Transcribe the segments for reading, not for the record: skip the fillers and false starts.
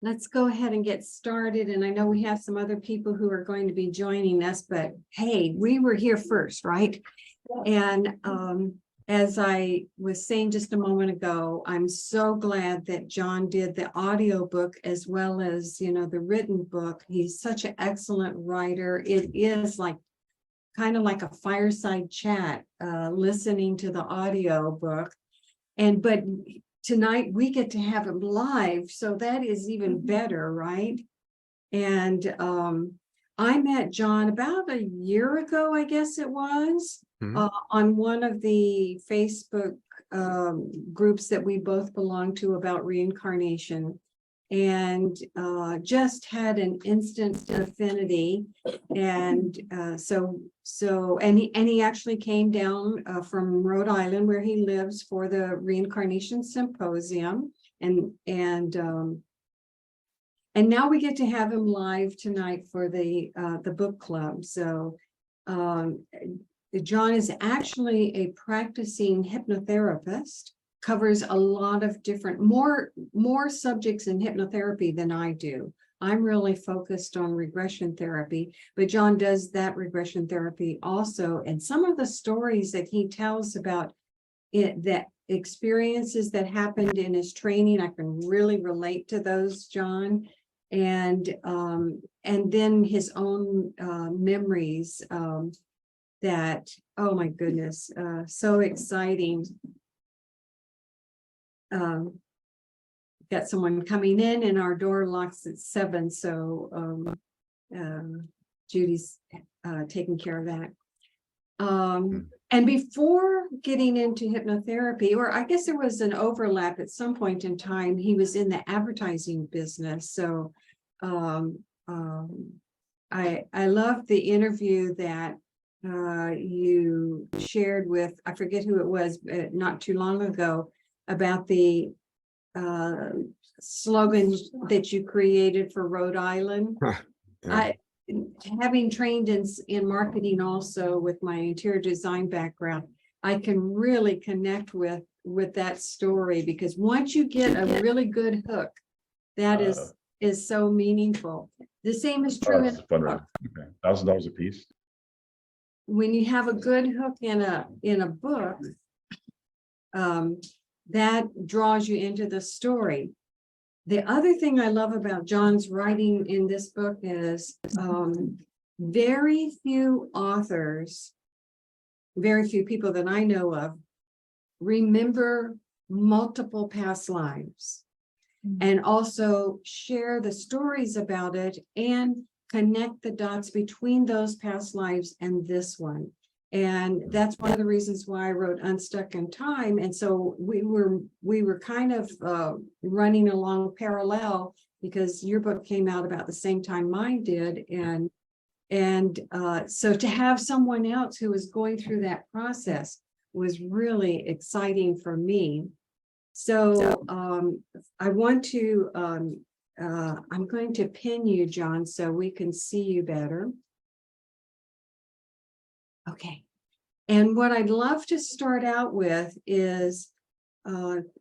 Let's go ahead and get started. And I know we have some other people who are going to be joining us, but hey, we were here first, right? And as I was saying just a moment ago, I'm so glad that John did the audio book as well as, the written book. He's such an excellent writer. It is like kind of like a fireside chat, listening to the audio book. But tonight we get to have him live, so that is even better, right? And I met John about a year ago, I guess it was, on one of the Facebook groups that we both belong to about reincarnation, and just had an instant affinity. And he actually came down from Rhode Island, where he lives, for the Reincarnation Symposium, and now we get to have him live tonight for the book club. So John is actually a practicing hypnotherapist, covers a lot of different, more subjects in hypnotherapy than I do. I'm really focused on regression therapy, but John does that regression therapy also. And some of the stories that he tells about it, that experiences that happened in his training, I can really relate to those, John. And then his own memories that, oh my goodness, so exciting. Got someone coming in, and our door locks at 7, so Judy's taking care of that. And before getting into hypnotherapy, or I guess there was an overlap at some point in time, he was in the advertising business. So I loved the interview that you shared with, I forget who it was, not too long ago, about the slogans that you created for Rhode Island. Yeah. Having trained in marketing also with my interior design background, I can really connect with that story, because once you get a really good hook, that is so meaningful. The same is true in okay. $1,000 a piece. When you have a good hook in a book, that draws you into the story. The other thing I love about John's writing in this book is very few authors, very few people that I know of, remember multiple past lives, and also share the stories about it and connect the dots between those past lives and this one. And that's one of the reasons why I wrote Unstuck in Time. And so we were kind of running along parallel, because your book came out about the same time mine did. And so to have someone else who was going through that process was really exciting for me. So I want to, I'm going to pin you, John, so we can see you better. Okay. And what I'd love to start out with is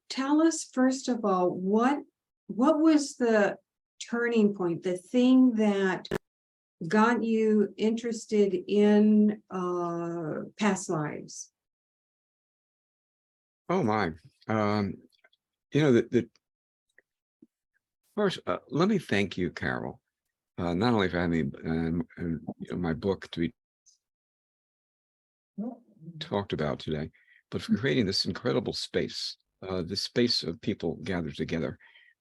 tell us, first of all, what was the turning point, the thing that got you interested in past lives? Oh my. First, let me thank you, Carol, not only for having my book to be talked about today, but for creating this incredible space, this space of people gathered together.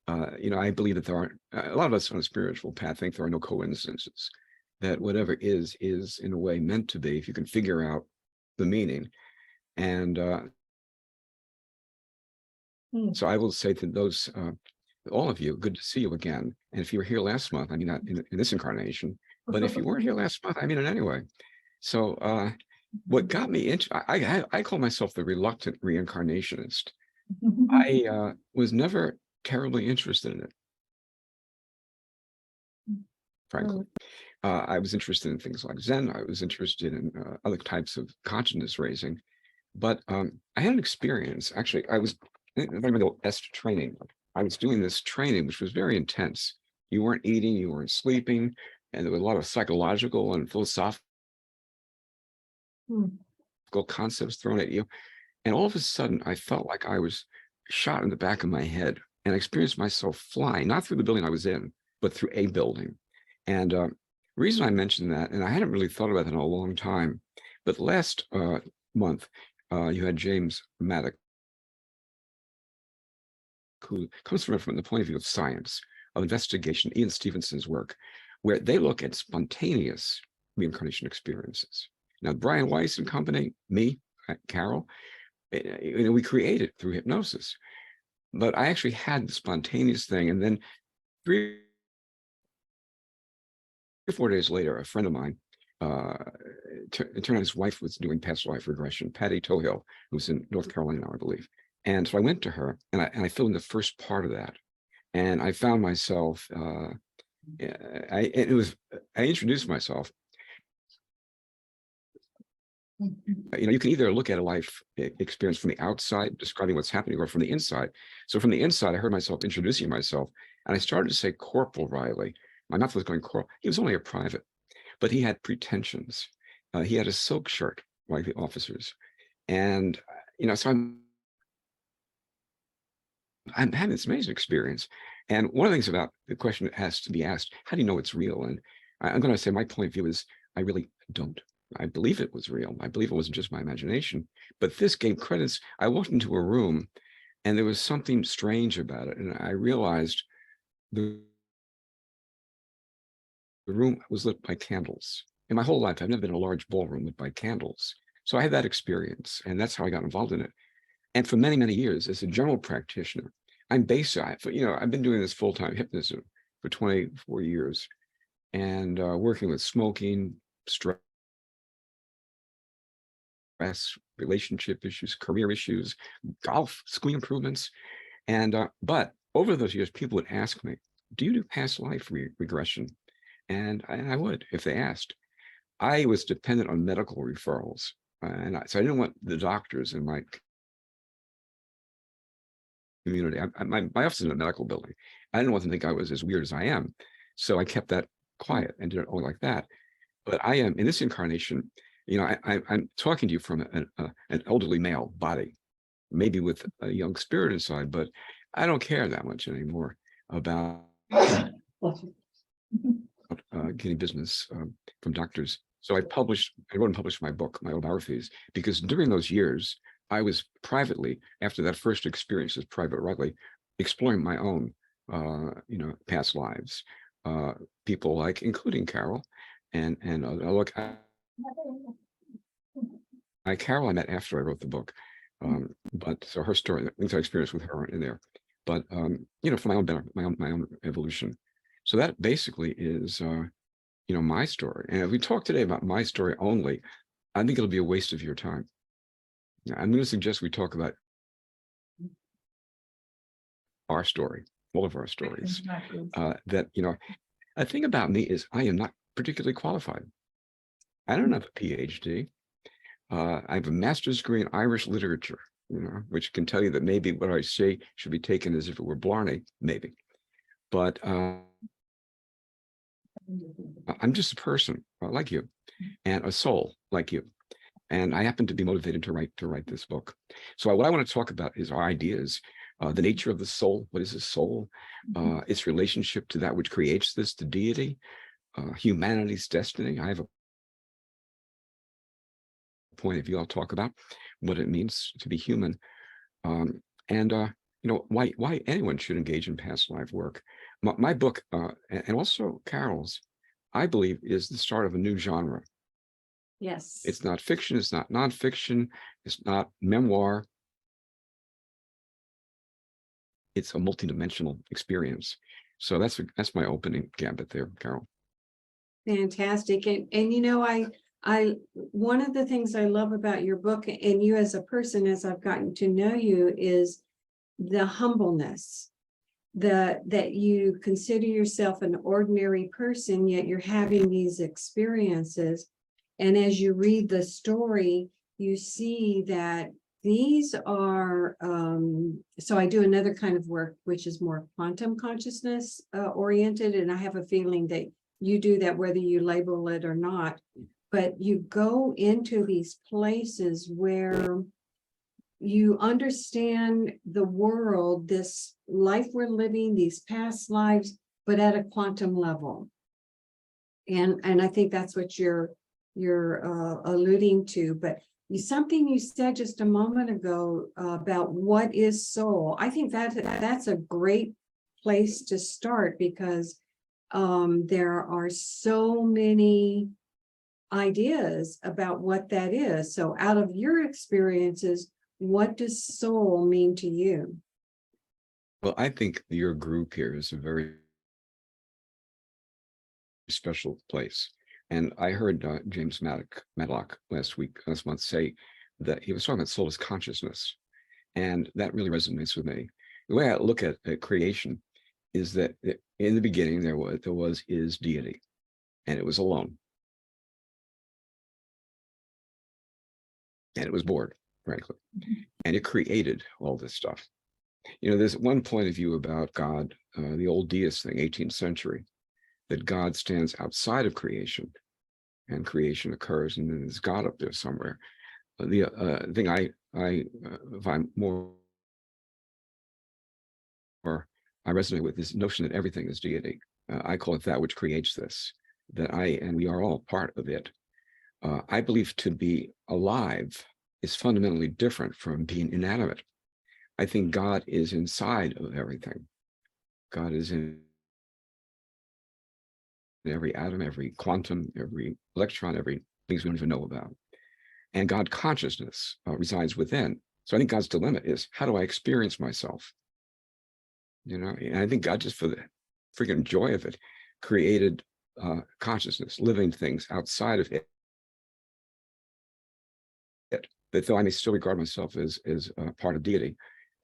I believe that there aren't, a lot of us on a spiritual path think there are no coincidences, that whatever is in a way meant to be, if you can figure out the meaning. And so I will say to those, all of you, good to see you again. And if you were here last month, I mean, not in this incarnation, but if you weren't here last month, I mean, in any way. So what got me into, I call myself the reluctant reincarnationist. I was never terribly interested in it, frankly. I was interested in things like Zen. I was interested in other types of consciousness raising. But I had an experience. Actually, I was in the EST training. I was doing this training, which was very intense. You weren't eating, you weren't sleeping, and there was a lot of psychological and philosophical concepts thrown at you. And all of a sudden, I felt like I was shot in the back of my head, and I experienced myself flying, not through the building I was in, but through a building. And the reason I mentioned that, and I hadn't really thought about it in a long time, but last month, you had James Maddox, who comes from the point of view of science, of investigation, Ian Stevenson's work, where they look at spontaneous reincarnation experiences. Now, Brian Weiss and company, me, Carol, we create it through hypnosis. But I actually had the spontaneous thing. And then 3 or 4 days later, a friend of mine, it turned out his wife was doing past life regression, Patty Tohill, who's in North Carolina now, I believe. And so I went to her and I filled in the first part of that. And I found myself, I introduced myself. You can either look at a life experience from the outside, describing what's happening, or from the inside. So from the inside, I heard myself introducing myself, and I started to say Corporal Riley. My mouth was going Corporal. He was only a private, but he had pretensions. He had a silk shirt like the officers, and so I'm having this amazing experience. And one of the things about the question that has to be asked: how do you know it's real? And I'm going to say my point of view is I really don't. I believe it was real. I believe it wasn't just my imagination. But this gave credence. I walked into a room and there was something strange about it. And I realized the room was lit by candles. In my whole life, I've never been in a large ballroom lit by candles. So I had that experience, and that's how I got involved in it. And for many, many years, as a general practitioner, I'm Bayside. I've been doing this full-time hypnotism for 24 years and working with smoking, stress, relationship issues, career issues, golf, school improvements. And but over those years, people would ask me, do you do past life regression? And I would, if they asked. I was dependent on medical referrals. So I didn't want the doctors in my community. My office is in a medical building. I didn't want them to think I was as weird as I am. So I kept that quiet and did it only like that. But I am, in this incarnation, I'm talking to you from an elderly male body, maybe with a young spirit inside, but I don't care that much anymore about getting business from doctors. So I wrote and published my book, My Autobiographies, because during those years, I was privately, after that first experience as Private Riley, exploring my own, past lives. People like, including Carol, and look, Carol I met after I wrote the book, but so her story, things I experienced with her aren't in there. But for my own evolution. So that basically is my story. And if we talk today about my story only, I think it'll be a waste of your time. I'm going to suggest we talk about our story, all of our stories. That a thing about me is I am not particularly qualified. I don't have a PhD. I have a master's degree in Irish literature, which can tell you that maybe what I say should be taken as if it were Blarney, maybe. But I'm just a person like you, and a soul like you. And I happen to be motivated to write this book. So what I want to talk about is our ideas, the nature of the soul. What is a soul? Its relationship to that which creates this, the deity, humanity's destiny. I have a point of view. I'll talk about what it means to be human, and why anyone should engage in past life work. My book, and also Carol's, I believe, is the start of a new genre. Yes. It's not fiction, it's not nonfiction, it's not memoir. It's a multidimensional experience. So that's my opening gambit there, Carol. Fantastic. And I one of the things I love about your book and you as a person, as I've gotten to know you, is the humbleness. That you consider yourself an ordinary person, yet you're having these experiences. And as you read the story, you see that these are, so I do another kind of work, which is more quantum consciousness oriented. And I have a feeling that you do that, whether you label it or not. But you go into these places where you understand the world, this life we're living, these past lives, but at a quantum level. And I think that's what you're alluding to. But something you said just a moment ago about what is soul, I think that's a great place to start, because there are so many ideas about what that is. So out of your experiences, what does soul mean to you? Well, I think your group here is a very special place. And I heard James Madlock last month say that he was talking about soul as consciousness. And that really resonates with me. The way I look at creation is that in the beginning, there is deity, and it was alone. And it was bored, frankly. And it created all this stuff. You know, there's one point of view about God, the old deist thing, 18th century, that God stands outside of creation, and creation occurs, and then there's God up there somewhere. The thing I find more, or I resonate with, this notion that everything is deity. I call it that which creates this, that we are all part of it. I believe to be alive is fundamentally different from being inanimate. I think God is inside of everything. God is in every atom, every quantum, every electron, every things we don't even know about. And God consciousness resides within. So I think God's dilemma is, how do I experience myself? You know, and I think God, just for the freaking joy of it, created consciousness, living things outside of it. That though I may still regard myself as part of deity,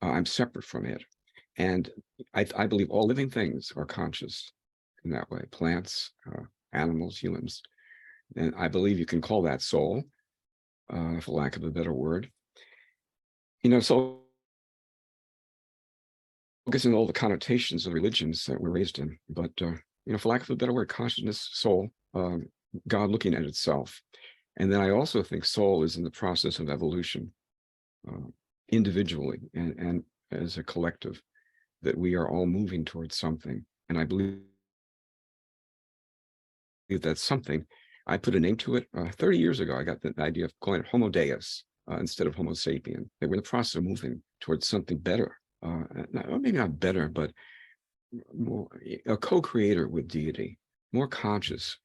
I'm separate from it. And I believe all living things are conscious in that way, plants, animals, humans. And I believe you can call that soul, for lack of a better word. You know, so gets into all the connotations of religions that we're raised in, but you know, for lack of a better word, consciousness, soul, God looking at itself. And then I also think soul is in the process of evolution, individually and as a collective, that we are all moving towards something. And I believe that's something. I put a name to it 30 years ago. I got the idea of calling it Homo Deus instead of Homo sapien. That we're in the process of moving towards something better. Maybe not better, but more a co-creator with deity, more conscious.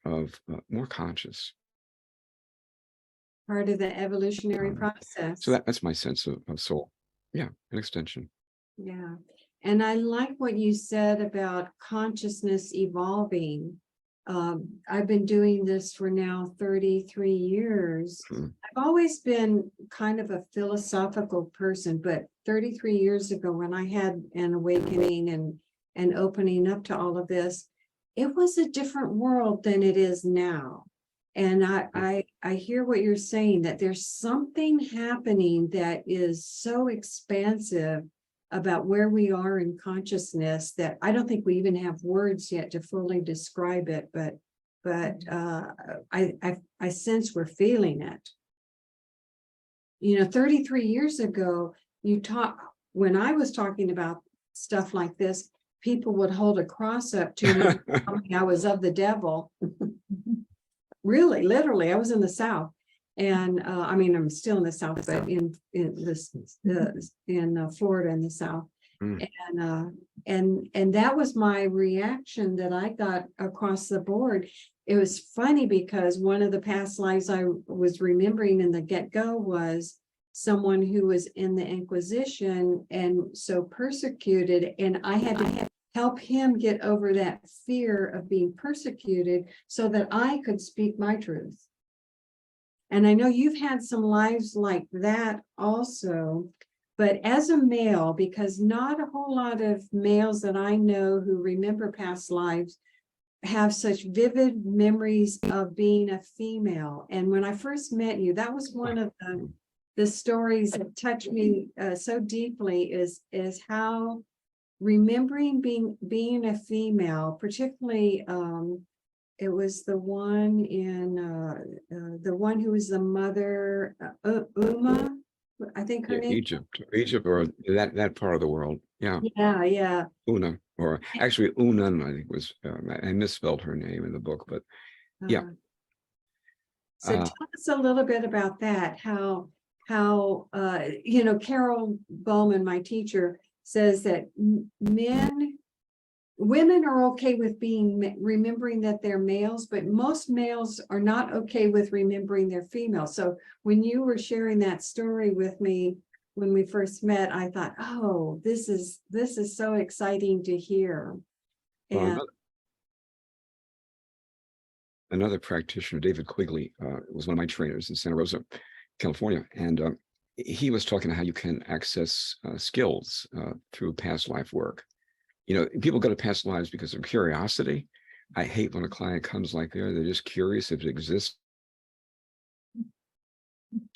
Part of the evolutionary process. So that's my sense of soul. Yeah, an extension. Yeah. And I like what you said about consciousness evolving. I've been doing this for now 33 years. I've always been kind of a philosophical person, but 33 years ago, when I had an awakening and opening up to all of this, it was a different world than it is now. And I hear what you're saying, that there's something happening that is so expansive about where we are in consciousness that I don't think we even have words yet to fully describe it, but I sense we're feeling it. You know, 33 years ago, when I was talking about stuff like this, people would hold a cross up to me, tell me I was of the devil. Really, literally, I was in the South. And I mean, I'm still in the South, but in Florida in the South. And that was my reaction that I got across the board. It was funny because one of the past lives I was remembering in the get-go was someone who was in the Inquisition and so persecuted, and I had to help him get over that fear of being persecuted so that I could speak my truth. And I know you've had some lives like that also, but as a male, because not a whole lot of males that I know who remember past lives have such vivid memories of being a female. And when I first met you, that was one of the the stories that touch me so deeply is how remembering being a female, particularly it was the one in the one who was the mother, Uma, I think her Yeah, name. Egypt, or that part of the world. Yeah, Yeah. Una, or actually Unan, I think was. I misspelled her name in the book, but yeah. So tell us a little bit about that. How Carol Bowman, my teacher, says that women are okay with remembering that they're males, but most males are not okay with remembering they're females. So when you were sharing that story with me when we first met, I thought, oh, this is so exciting to hear. And another practitioner, David Quigley, was one of my trainers in Santa Rosa, California, and he was talking about how you can access skills through past life work. People go to past lives because of curiosity. I hate when a client comes like they're just curious if it exists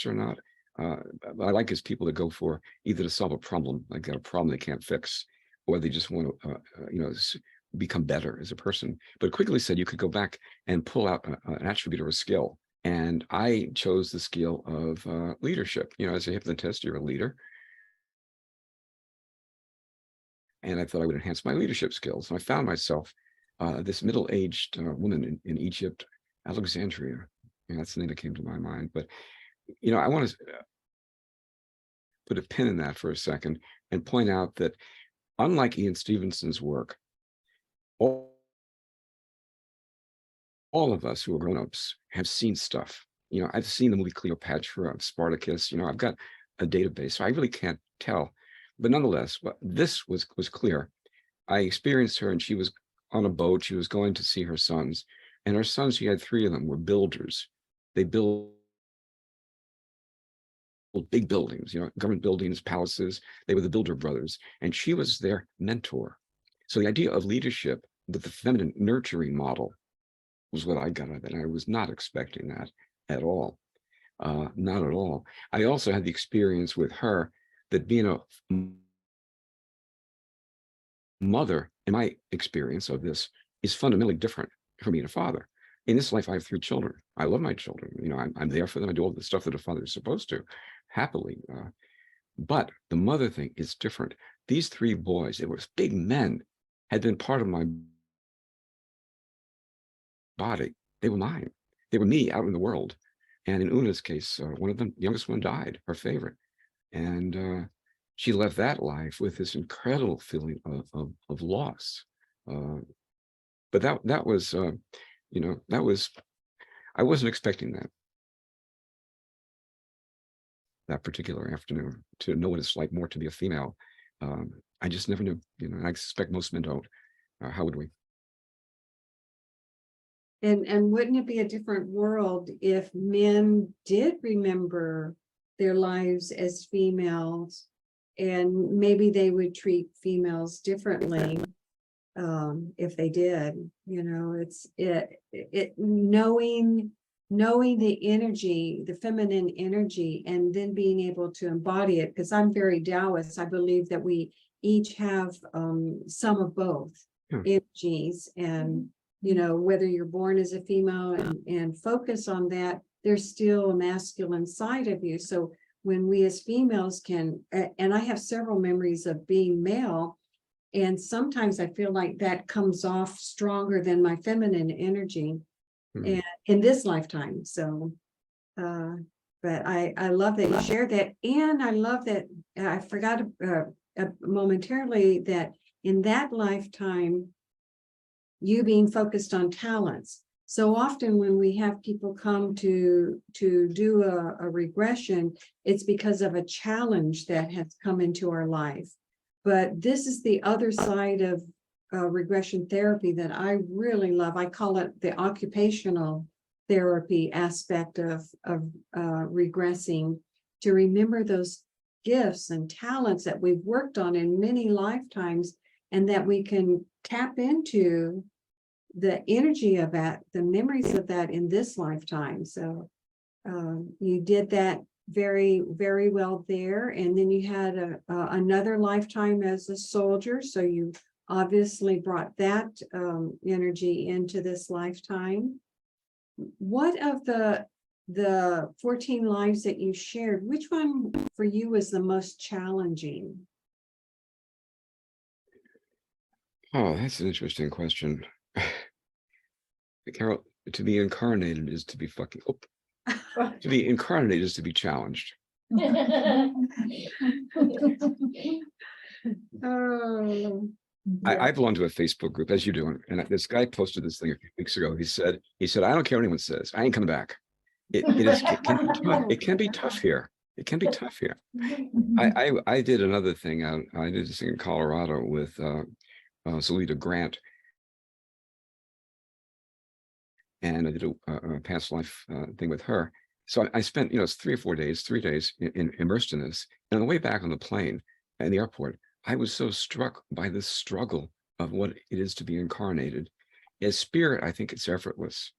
or not. What I like is people that go for either to solve a problem, like got a problem they can't fix, or they just want to, become better as a person. But Quigley said you could go back and pull out an attribute or a skill. And I chose the skill of leadership. As a hypnotist, you're a leader. And I thought I would enhance my leadership skills. And I found myself this middle-aged woman in Egypt, Alexandria. And that's the name that came to my mind. But, I want to put a pin in that for a second and point out that unlike Ian Stevenson's work, all of us who are grown-ups have seen stuff. I've seen the movie Cleopatra, Spartacus. I've got a database, so I really can't tell. But nonetheless, this was clear. I experienced her, and she was on a boat. She was going to see her sons, and her sons, she had 3 of them, were builders. They built big buildings, government buildings, palaces. They were the Builder Brothers, and she was their mentor. So the idea of leadership, that the feminine nurturing model, was what I got out of it. And I was not expecting that at all. Not at all. I also had the experience with her that being a mother, in my experience of this, is fundamentally different from being a father. In this life, I have 3 children. I love my children. I'm there for them. I do all the stuff that a father is supposed to, happily. But the mother thing is different. These 3 boys, they were big men, had been part of my body. They were mine. They were me out in the world. And in Una's case, one of them, the youngest one, died, her favorite. And she left that life with this incredible feeling of loss. But that was, I wasn't expecting that particular afternoon, to know what it's like more to be a female. I just never knew, I suspect most men don't. How would we? And wouldn't it be a different world if men did remember their lives as females, and maybe they would treat females differently if they did. It's knowing the energy, the feminine energy, and then being able to embody it. Because I'm very Taoist. I believe that we each have some of both energies, and whether you're born as a female and focus on that, there's still a masculine side of you. So when we as females can, and I have several memories of being male, and sometimes I feel like that comes off stronger than my feminine energy and in this lifetime. So, but I love that you shared that. And I love that I forgot momentarily that in that lifetime, you being focused on talents. So often when we have people come to do a regression, it's because of a challenge that has come into our life. But this is the other side of regression therapy that I really love. I call it the occupational therapy aspect of regressing, to remember those gifts and talents that we've worked on in many lifetimes, and that we can tap into the energy of that, the memories of that in this lifetime. So you did that very, very well there. And then you had another lifetime as a soldier. So you obviously brought that energy into this lifetime. What of the 14 lives that you shared, which one for you was the most challenging? Oh, that's an interesting question. Carol, to be incarnated is to be fucking, to be incarnated is to be challenged. Oh, I belong to a Facebook group, as you do, and this guy posted this thing a few weeks ago. He said, I don't care what anyone says, I ain't coming back. It can be tough here. It can be tough here. I did another thing. I did this thing in Colorado with Zelita Grant, and I did a past life thing with her. So I spent, it's 3 or 4 days, 3 days immersed in this. And on the way back on the plane in the airport, I was so struck by this struggle of what it is to be incarnated. As spirit, I think it's effortless.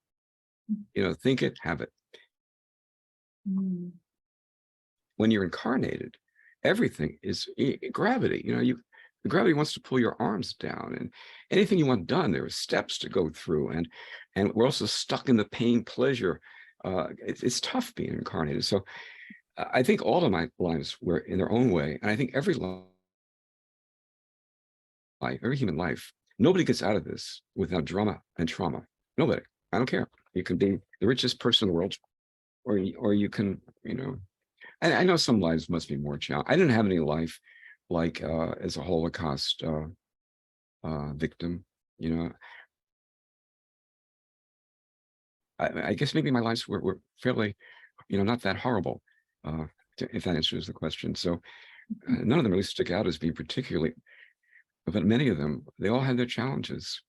Think it, have it. When you're incarnated, everything is gravity. The gravity wants to pull your arms down, and anything you want done, there are steps to go through, and we're also stuck in the pain pleasure. It's tough being incarnated. So I think all of my lives were in their own way, and I think every human life, nobody gets out of this without drama and trauma. Nobody. I don't care. You can be the richest person in the world, or you can, I know some lives must be more challenging. I didn't have any life like as a Holocaust victim, I guess maybe my lives were fairly, not that horrible, if that answers the question. So none of them really stick out as being particularly, but many of them, they all had their challenges.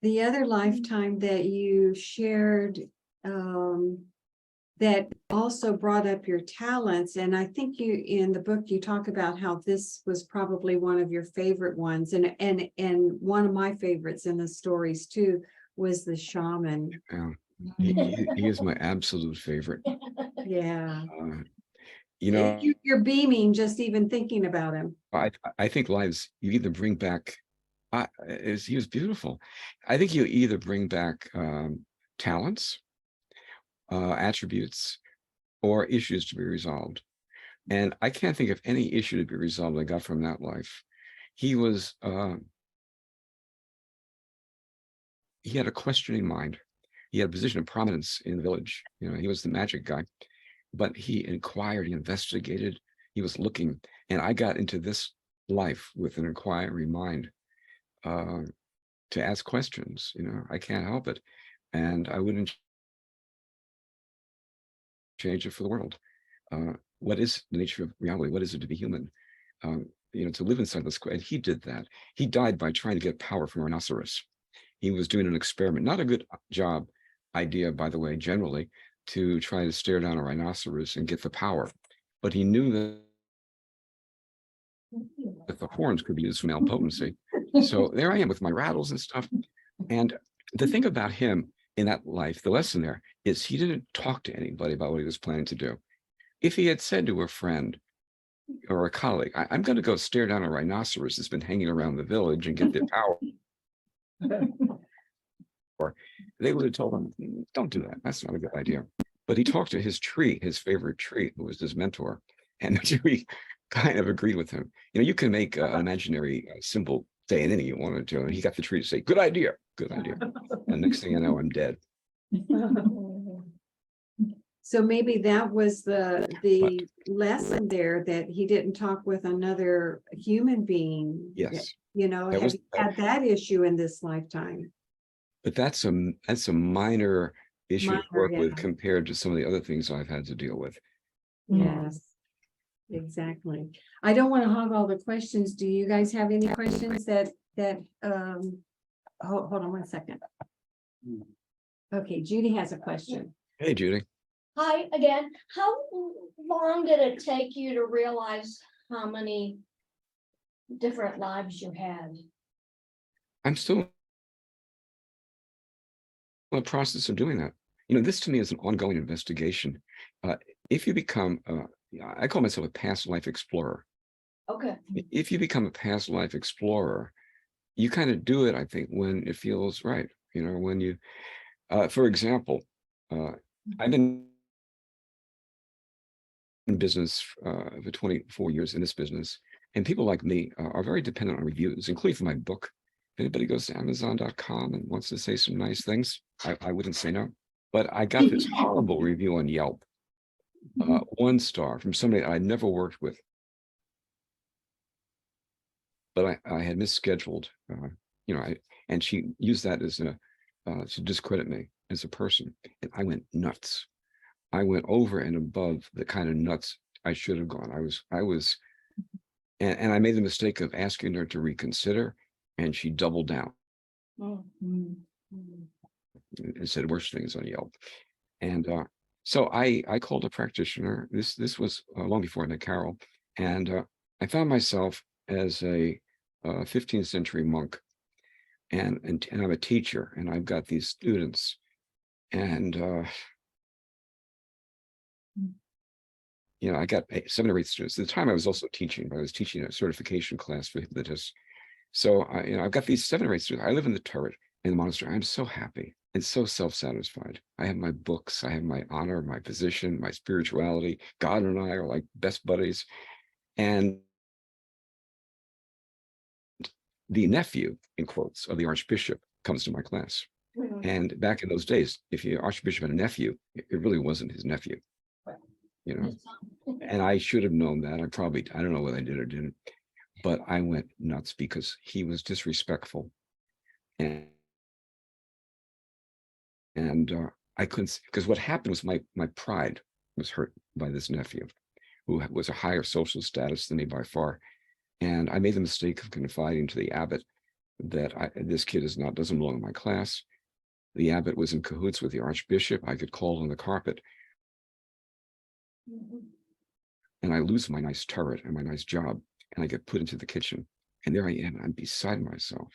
the other lifetime that you shared, that also brought up your talents. And I think in the book, you talk about how this was probably one of your favorite ones. And one of my favorites in the stories too, was the shaman. He is my absolute favorite. Yeah. You're beaming just even thinking about him. I think lives, you either bring back, he was beautiful. I think you either bring back talents, attributes, or issues to be resolved. And I can't think of any issue to be resolved I got from that life. He was, he had a questioning mind. He had a position of prominence in the village. He was the magic guy, but he inquired, he investigated, he was looking. And I got into this life with an inquiring mind to ask questions. I can't help it. And I wouldn't change it for the world. What is the nature of reality? What is it to be human? To live inside this. And he did that. He died by trying to get power from a rhinoceros. He was doing an experiment, not a good idea, by the way, generally, to try to stare down a rhinoceros and get the power. But he knew that the horns could be used for male potency. So there I am with my rattles and stuff. And the thing about him in that life, the lesson there is he didn't talk to anybody about what he was planning to do. If he had said to a friend or a colleague, I'm going to go stare down a rhinoceros that's been hanging around the village and get their power, or they would have told him, don't do that. That's not a good idea. But he talked to his tree, his favorite tree, who was his mentor, and the tree kind of agreed with him. You can make an imaginary symbol say anything you wanted to, and he got the tree to say, good idea, good idea. And next thing I know, I'm dead. So maybe that was the lesson there, that he didn't talk with another human being. Yes. Had that issue in this lifetime. But that's a minor issue to work with Yeah. compared to some of the other things I've had to deal with. Yes, exactly. I don't want to hog all the questions. Do you guys have any questions that hold on one second. Okay, Judy has a question. Hey, Judy. Hi again. How long did it take you to realize how many different lives you had? I'm still in the process of doing that. this to me is an ongoing investigation. If you become, I call myself a past life explorer. Okay. If you become a past life explorer, you kind of do it, I think, when it feels right. When you, for example, I've been in business for 24 years in this business, and people like me are very dependent on reviews, including for my book. If anybody goes to Amazon.com and wants to say some nice things, I wouldn't say no. But I got this horrible review on Yelp, 1 star from somebody I never worked with. But I had misscheduled, and she used that as to discredit me as a person. And I went nuts. I went over and above the kind of nuts I should have gone. And I made the mistake of asking her to reconsider, and she doubled down and said worse things on Yelp. And so I called a practitioner. This was long before I met Carol, and I found myself as a 15th century monk, and I'm a teacher, and I've got these students, and I got 7 or 8 students. At the time I was also teaching, but I was teaching a certification class for hypnotists. So I've got these 7 or 8 students. I live in the turret in the monastery. I'm so happy and so self-satisfied. I have my books, I have my honor, my position, my spirituality. God and I are like best buddies. And the nephew, in quotes, of the archbishop comes to my class. And back in those days, if the archbishop had a nephew, it really wasn't his nephew. And I should have known that. I don't know whether I did or didn't, but I went nuts because he was disrespectful. And I couldn't, because what happened was my pride was hurt by this nephew, who was a higher social status than me by far. And I made the mistake of confiding to the abbot that this kid doesn't belong in my class. The abbot was in cahoots with the archbishop. I get called on the carpet. And I lose my nice turret and my nice job, and I get put into the kitchen. And there I am, I'm beside myself.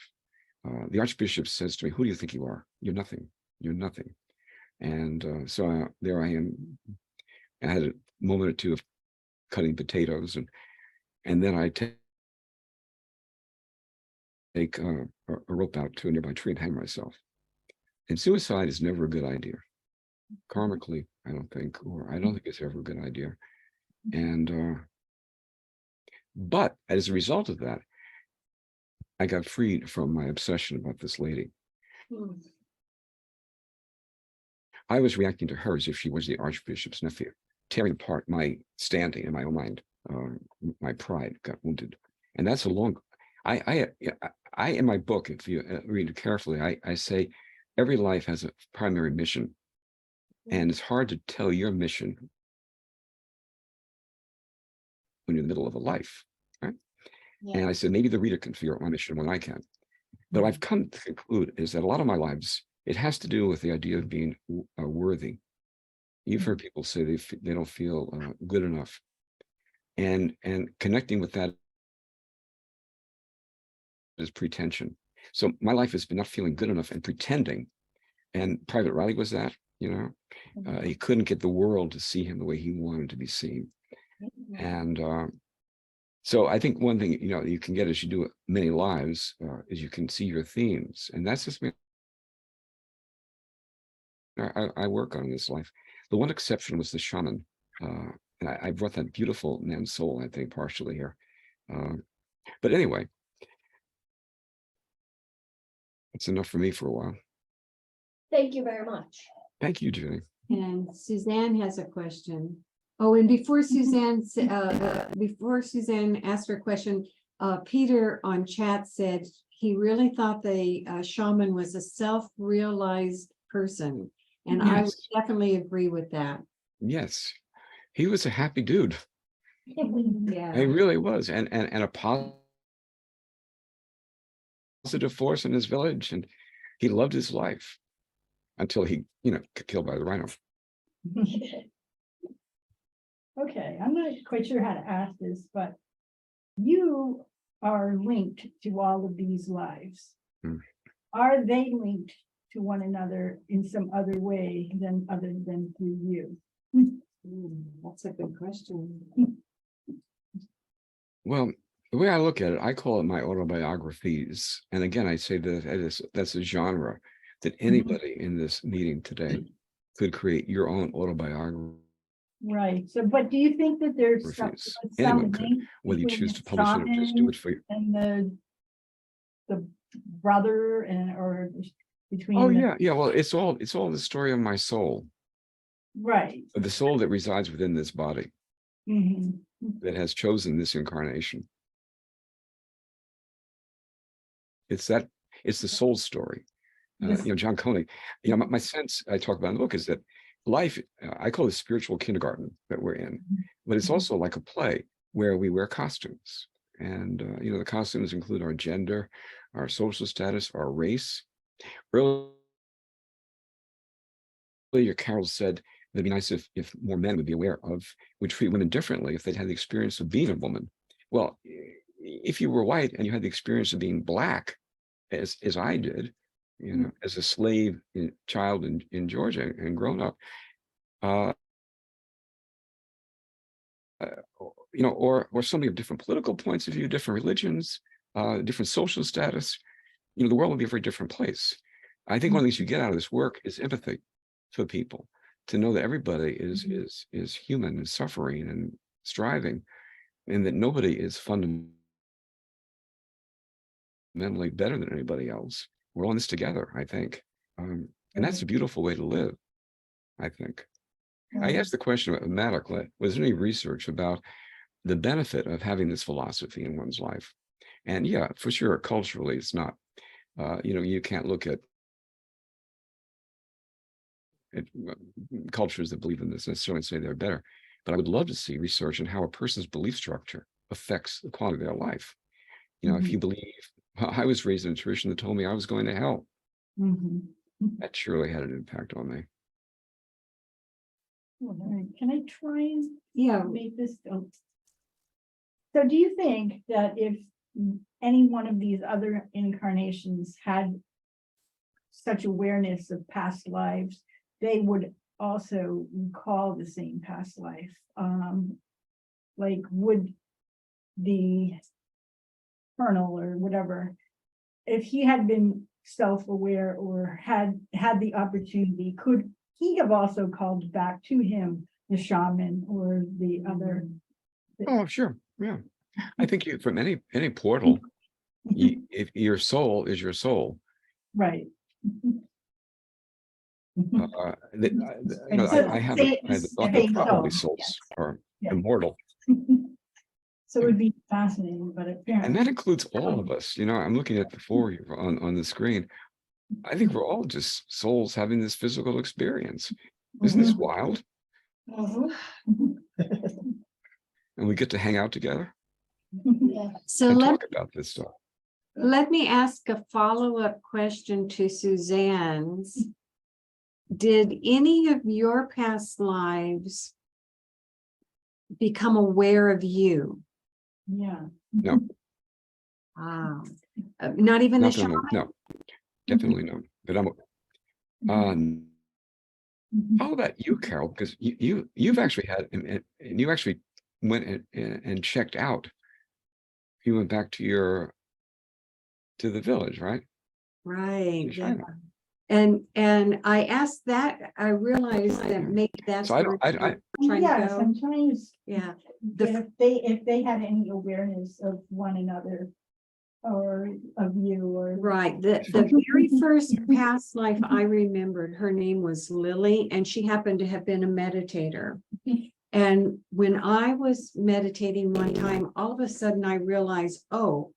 The archbishop says to me, "Who do you think you are? You're nothing. You're nothing." And so there I am. I had a moment or two of cutting potatoes, and then I take a rope out to a nearby tree and hang myself. And suicide is never a good idea. Karmically, I don't think it's ever a good idea. And but as a result of that, I got freed from my obsession about this lady. I was reacting to her as if she was the archbishop's nephew, tearing apart my standing in my own mind. My pride got wounded, and that's a long. I in my book, if you read it carefully, I say every life has a primary mission, and it's hard to tell your mission when you're in the middle of a life, right? Yeah. And I said, maybe the reader can figure out my mission when I can. But I've come to conclude is that a lot of my lives, it has to do with the idea of being worthy. You've heard people say they don't feel good enough. And connecting with that is pretension. So my life has been not feeling good enough and pretending. And Private Riley was that, he couldn't get the world to see him the way he wanted to be seen. And so I think one thing, you can get as you do many lives is you can see your themes. And that's just me. I work on this life. The one exception was the shaman. And I brought that beautiful man's soul, I think, partially here. But anyway, it's enough for me for a while. Thank you very much. Thank you, Judy. And Suzanne has a question. Oh, and before Suzanne asked her question, Peter on chat said he really thought the shaman was a self-realized person. And yes. I would definitely agree with that. Yes, he was a happy dude. Yeah, he really was, and a positive force in his village, and he loved his life until he, got killed by the rhino. Okay, I'm not quite sure how to ask this, but you are linked to all of these lives. Are they linked to one another in some other way than other than through you? That's a good question. Well, the way I look at it, I call it my autobiographies. And again, I say that that's a genre that anybody in this meeting today could create your own autobiography. Right, so, but do you think that there's some Anyone could, link whether you between choose the to publish it or just do it for you. and the brother and, or between? Oh, the- yeah. Well, it's all the story of my soul, Right. of the soul that resides within this body Mhm. that has chosen this incarnation. It's the soul story. This- John Koenig, my sense I talk about in the book is that life, I call it spiritual kindergarten that we're in, but it's also like a play where we wear costumes. And, the costumes include our gender, our social status, our race. Earlier, Carol said it'd be nice if more men would be aware of, would treat women differently if they'd had the experience of being a woman. Well, if you were white and you had the experience of being black, as I did, as a slave child in Georgia and grown up, or somebody of different political points of view, different religions, different social status, the world would be a very different place. I think one of the things you get out of this work is empathy for people, to know that everybody is human and suffering and striving, and that nobody is fundamentally better than anybody else. We're all in this together, I think. And that's a beautiful way to live, I think. I asked the question automatically, was there any research about the benefit of having this philosophy in one's life? And yeah, for sure, culturally, it's not, you can't look at cultures that believe in this necessarily say they're better. But I would love to see research on how a person's belief structure affects the quality of their life. If you believe, I was raised in a tradition that told me I was going to hell. That surely had an impact on me. All right, can I try and Yeah, make this? So do you think that if any one of these other incarnations had such awareness of past lives, they would also recall the same past life? Like, would the colonel or whatever, if he had been self-aware or had the opportunity, could he have also called back to him the shaman or the other? Oh, sure. Yeah. I think from any portal, if your soul is your soul. Right. I have the thought that probably souls are immortal. So it would be fascinating, but And apparently. that includes all of us. I'm looking at the four of you on the screen. I think we're all just souls having this physical experience. Isn't this wild? And we get to hang out together so and let talk about this stuff. Let me ask a follow-up question to Suzanne's. Did any of your past lives become aware of you? Yeah. No, Wow. Not even the not that shaman? no, definitely no. But how about you, Carol? Because you've actually had, and you actually went and checked out. You went back to the village, right? Right. In Yeah. China. And I asked that, I realized that maybe that's So I where don't- you're trying to Yes, go. I'm trying to. Yeah. If they had any awareness of one another or of you or. Right. The very first past life I remembered, her name was Lily, and she happened to have been a meditator. And when I was meditating one time, all of a sudden I realized, oh,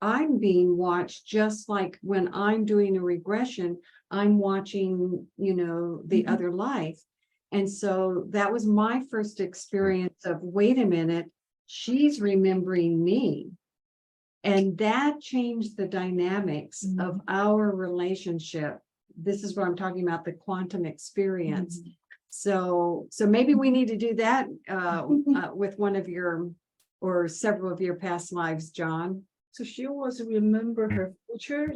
I'm being watched just like when I'm doing a regression, I'm watching, the other life. And so that was my first experience of, wait a minute, she's remembering me. And that changed the dynamics of our relationship. This is what I'm talking about, the quantum experience. So maybe we need to do that with one of your or several of your past lives, John. So she always remember her future.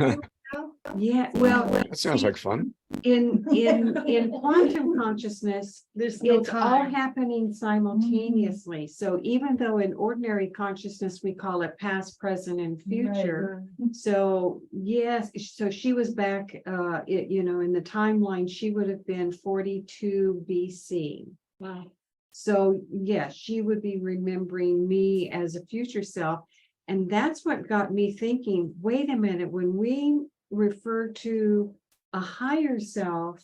Yeah, well, That sounds see, like fun. in quantum consciousness, There's no it's all time. happening simultaneously. So even though in ordinary consciousness, we call it past, present, and future. So yes, so she was back, in the timeline, she would have been 42 BC. Wow. So yes, she would be remembering me as a future self. And that's what got me thinking, wait a minute, when we refer to a higher self,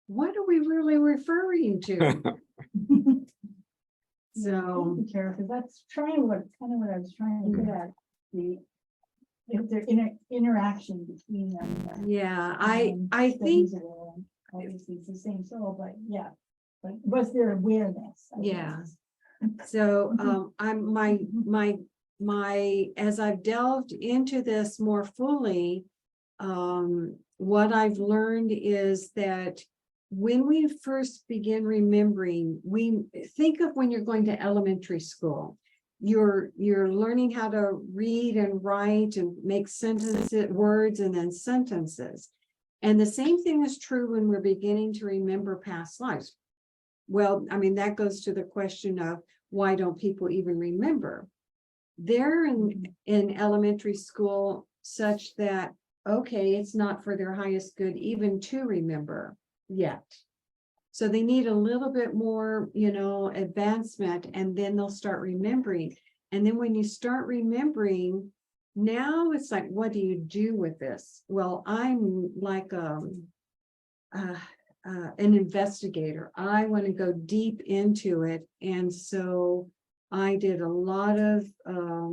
what are we really referring to? So, Because that's kind of what I was trying to get at, if there interaction between them. yeah, um, I that think, is, obviously it's the same soul, but yeah, but was there awareness? I Yeah. guess? so, I'm my, as I've delved into this more fully, what I've learned is that when we first begin remembering, we think of when you're going to elementary school, you're learning how to read and write and make sentences, words, and then sentences. And the same thing is true when we're beginning to remember past lives. Well, I mean, that goes to the question of why don't people even remember? They're in elementary school such that, okay, it's not for their highest good even to remember yet. So they need a little bit more, advancement, and then they'll start remembering. And then when you start remembering, now it's like, what do you do with this? Well, I'm like an investigator. I want to go deep into it. And so I did a lot of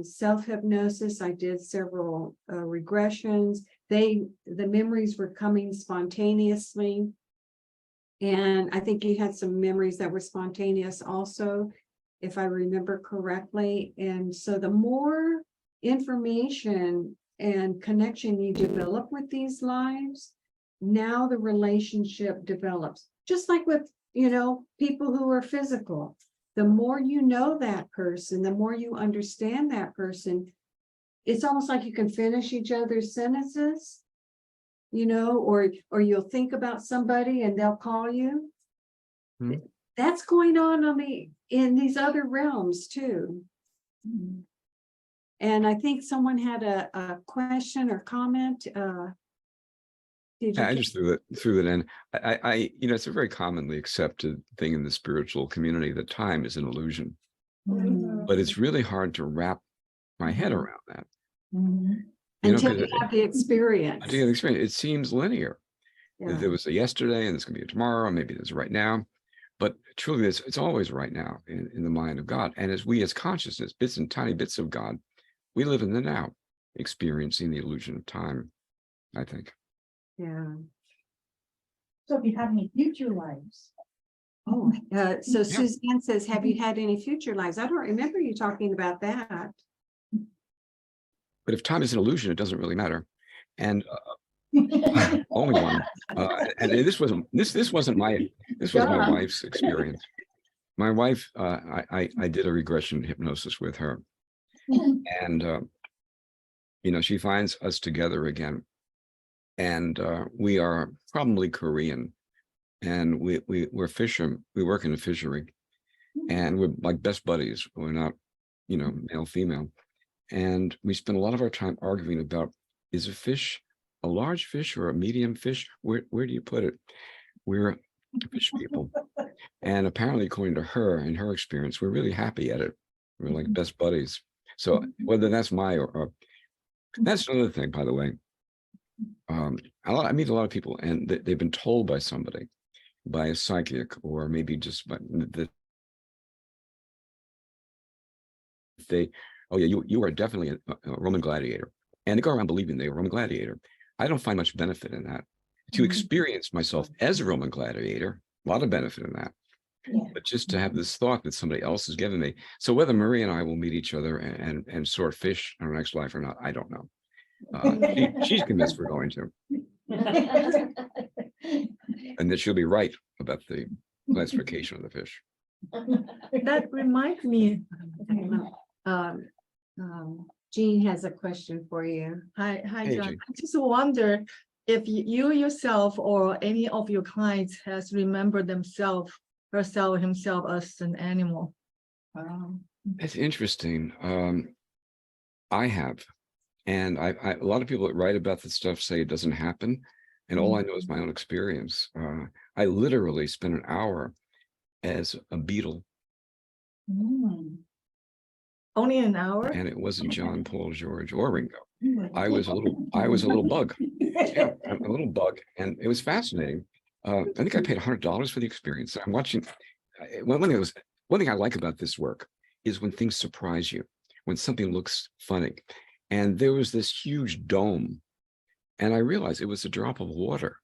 self-hypnosis. I did several regressions. The memories were coming spontaneously. And I think you had some memories that were spontaneous also, if I remember correctly. And so the more information and connection you develop with these lives, now the relationship develops. Just like with, people who are physical. The more you know that person, the more you understand that person, it's almost like you can finish each other's sentences, or you'll think about somebody and they'll call you. Hmm. That's going on in these other realms too. And I think someone had a question or comment. Did you? I just threw that in. I it's a very commonly accepted thing in the spiritual community that time is an illusion, but it's really hard to wrap my head around that. Until you have the experience. Until you have the experience, it seems linear. Yeah. There was a yesterday, and it's going to be a tomorrow. Maybe there's right now, but truly, it's always right now in the mind of God. And as consciousness, bits and tiny bits of God, we live in the now, experiencing the illusion of time, I think. Yeah. So if you have any future lives? Oh, so Suzanne says, have you had any future lives? I don't remember you talking about that. But if time is an illusion, it doesn't really matter. And only one. And this wasn't my wife's experience. My wife, I did a regression hypnosis with her, and she finds us together again, and we are probably Korean, and we're fishermen. We work in a fishery, and we're like best buddies. We're not, male female, and we spend a lot of our time arguing about, is a fish a large fish or a medium fish? Where do you put it? We're fish people. And apparently, according to her and her experience, we're really happy at it. We're like best buddies. So whether that's or that's another thing, by the way. I meet a lot of people, and they've been told by somebody, by a psychic, or maybe just by oh yeah, you are definitely a Roman gladiator, and they go around believing they're a Roman gladiator. I don't find much benefit in that. To experience myself as a Roman gladiator, a lot of benefit in that. Yeah. But just to have this thought that somebody else has given me. So whether Marie and I will meet each other and sort fish in our next life or not, I don't know. She's convinced we're going to, and that she'll be right about the classification of the fish. That reminds me, Jean has a question for you. Hi, Hey, John. Jane. I just wonder if you yourself or any of your clients has remembered themselves, herself, himself as an animal. It's interesting. I have, and a lot of people that write about this stuff say it doesn't happen, and all I know is my own experience. I literally spent an hour as a beetle, Only an hour? and it wasn't John, Paul, George, or Ringo. I was a little bug. Yeah, a little bug, and it was fascinating. I think I paid $100 for the experience. I'm watching. One thing I like about this work is when things surprise you, when something looks funny. And there was this huge dome, and I realized it was a drop of water.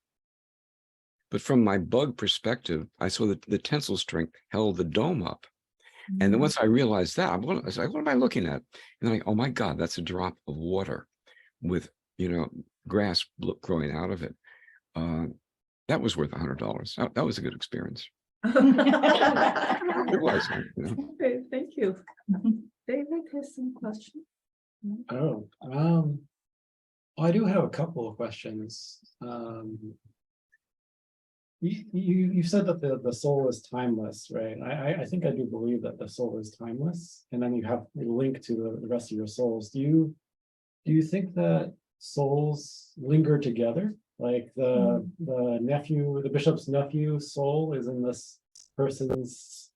But from my bug perspective, I saw that the tensile strength held the dome up. And then once I realized that, I was like, what am I looking at? And I'm like, oh my God, that's a drop of water with, grass growing out of it. That was worth $100. That was a good experience. It was. Okay, thank you. David has some questions. Oh, I do have a couple of questions. You've said that the soul is timeless, right? I think I do believe that the soul is timeless, and then you have a link to the rest of your souls. Do you think that souls linger together? Like the bishop's nephew soul is in this person's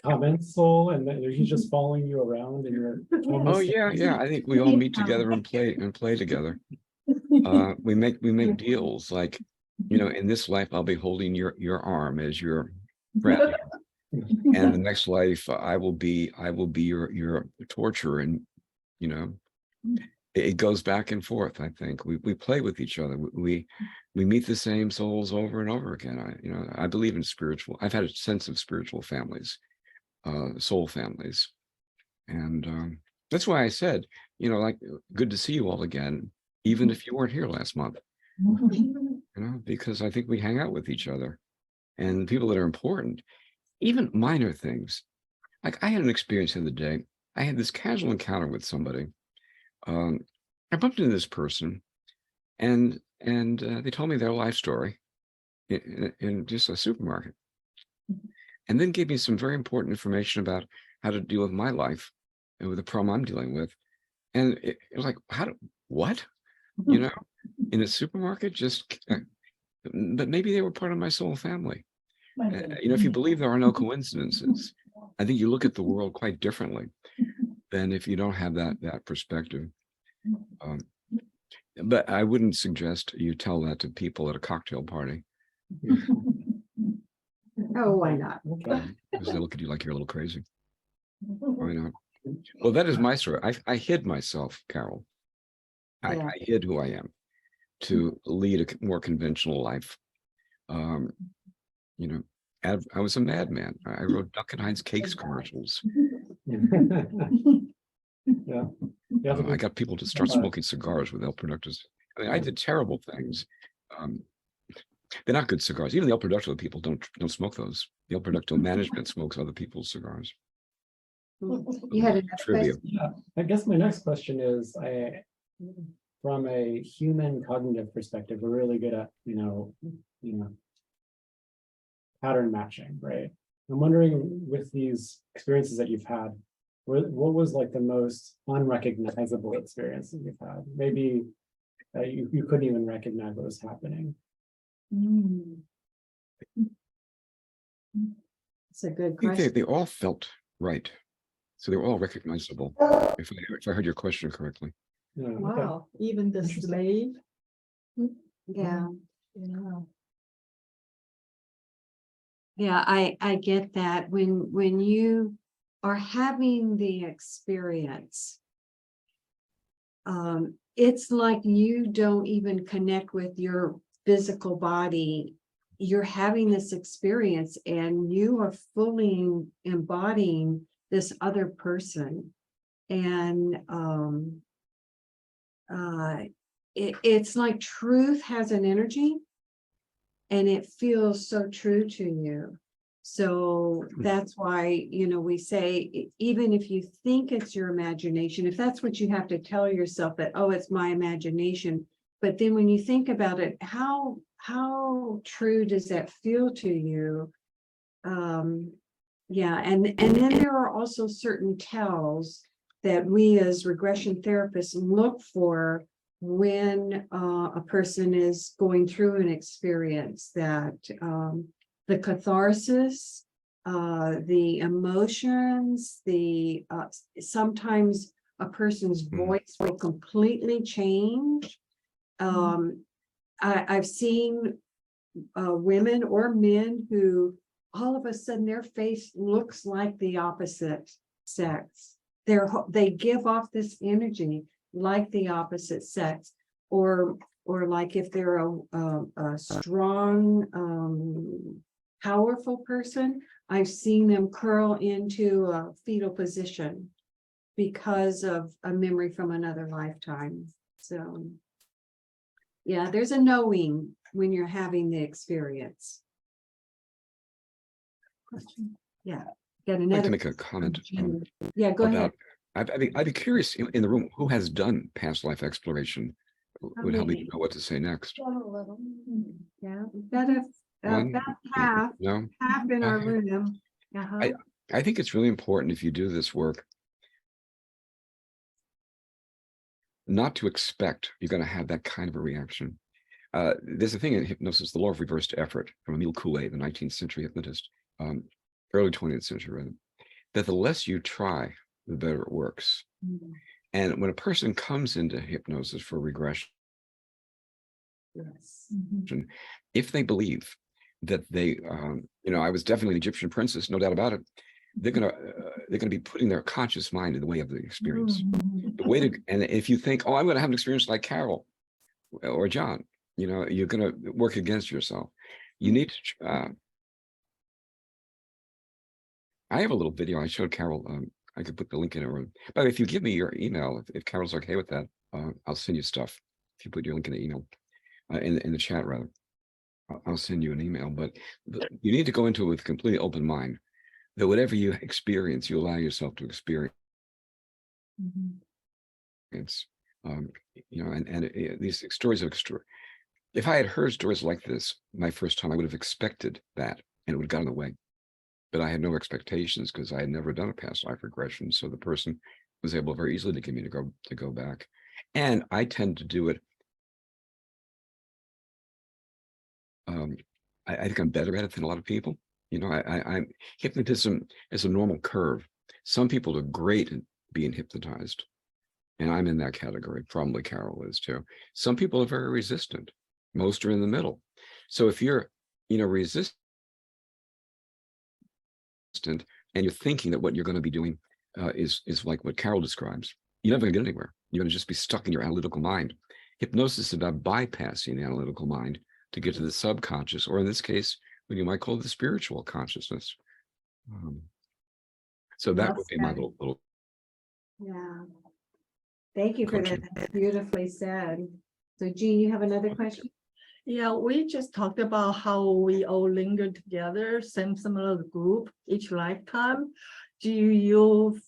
comment soul, and then he's just following you around in your Oh yeah. I think we all meet together and play together. We make deals like, in this life I'll be holding your arm as your friend, and the next life I will be your torturer, and it goes back and forth. I think we play with each other. We meet the same souls over and over again. I believe in spiritual. I've had a sense of spiritual families, soul families, and that's why I said, like, good to see you all again, even if you weren't here last month. Because I think we hang out with each other, and people that are important, even minor things. Like I had an experience the other day. I had this casual encounter with somebody. I bumped into this person, and they told me their life story in just a supermarket, and then gave me some very important information about how to deal with my life and with the problem I'm dealing with. And it was like, what? In a supermarket, but maybe they were part of my soul family. If you believe there are no coincidences, I think you look at the world quite differently than if you don't have that perspective. But I wouldn't suggest you tell that to people at a cocktail party. Oh, why not? Because they look at you like you're a little crazy. Why not? Well, that is my story. I hid myself, Carol. Yeah. I hid who I am to lead a more conventional life. I was a madman. I wrote Duncan Hines Cakes commercials. Yeah. I got people to start smoking cigars with El Productos. I mean, I did terrible things. They're not good cigars. Even the El Producto people don't smoke those. The El Producto management smokes other people's cigars. You had enough Trivia. questions? Yeah, I guess my next question is, from a human cognitive perspective, we're really good at, pattern matching, right? I'm wondering, with these experiences that you've had, what was like the most unrecognizable experience that you've had? Maybe you couldn't even recognize what was happening. It's a good I think question. they all felt right. So they were all recognizable, if I heard your question correctly. Yeah, okay. Wow, even the slave. Yeah. Yeah. Yeah, I get that. When you are having the experience, it's like you don't even connect with your physical body. You're having this experience and you are fully embodying this other person. And it's like truth has an energy, and it feels so true to you. So that's why, we say, even if you think it's your imagination, if that's what you have to tell yourself that, oh, it's my imagination. But then when you think about it, how true does that feel to you? Yeah, and then there are also certain tells that we as regression therapists look for when a person is going through an experience, that the catharsis, the emotions, sometimes a person's voice will completely change. I've seen women or men who all of a sudden their face looks like the opposite sex. They give off this energy like the opposite sex, or like if they're a strong, powerful person, I've seen them curl into a fetal position because of a memory from another lifetime. So, yeah, there's a knowing when you're having the experience. Yeah, got I'd like another. to make a comment. Yeah, go ahead. I'd be curious in the room who has done past life exploration. Would help me know what to say next. A little. Yeah, about One, half no, in our Uh, room. Uh-huh. I think it's really important if you do this work not to expect you're going to have that kind of a reaction. There's a thing in hypnosis, the law of reversed effort, from Emile Coué, the 19th century hypnotist, early 20th century, rather, that the less you try, the better it works. And when a person comes into hypnosis for regression, Yes. if they believe that they, I was definitely an Egyptian princess, no doubt about it, they're gonna be putting their conscious mind in the way of the experience. The way to, and if you think, oh, I'm gonna have an experience like Carol or John, you're gonna work against yourself. You need to. I have a little video I showed Carol. I could put the link in her room. But if you give me your email, if Carol's okay with that, I'll send you stuff. If you put your link in the email, in the chat rather, I'll send you an email. But you need to go into it with a completely open mind. That whatever you experience, you allow yourself to experience. These stories of if I had heard stories like this my first time, I would have expected that, and it would have gotten away. But I had no expectations because I had never done a past life regression. So the person was able very easily to give me to go back. And I tend to do it. I think I'm better at it than a lot of people. Hypnotism is a normal curve. Some people are great at being hypnotized. And I'm in that category. Probably Carol is too. Some people are very resistant. Most are in the middle. So if you're, resistant, and you're thinking that what you're going to be doing is like what Carol describes, you're never going to get anywhere. You're going to just be stuck in your analytical mind. Hypnosis is about bypassing the analytical mind to get to the subconscious, or in this case, what you might call the spiritual consciousness. So that would be my little. Yeah. Thank you for that. That's beautifully said. So Jean, you have another question? Yeah, we just talked about how we all linger together, similar group each lifetime. Do you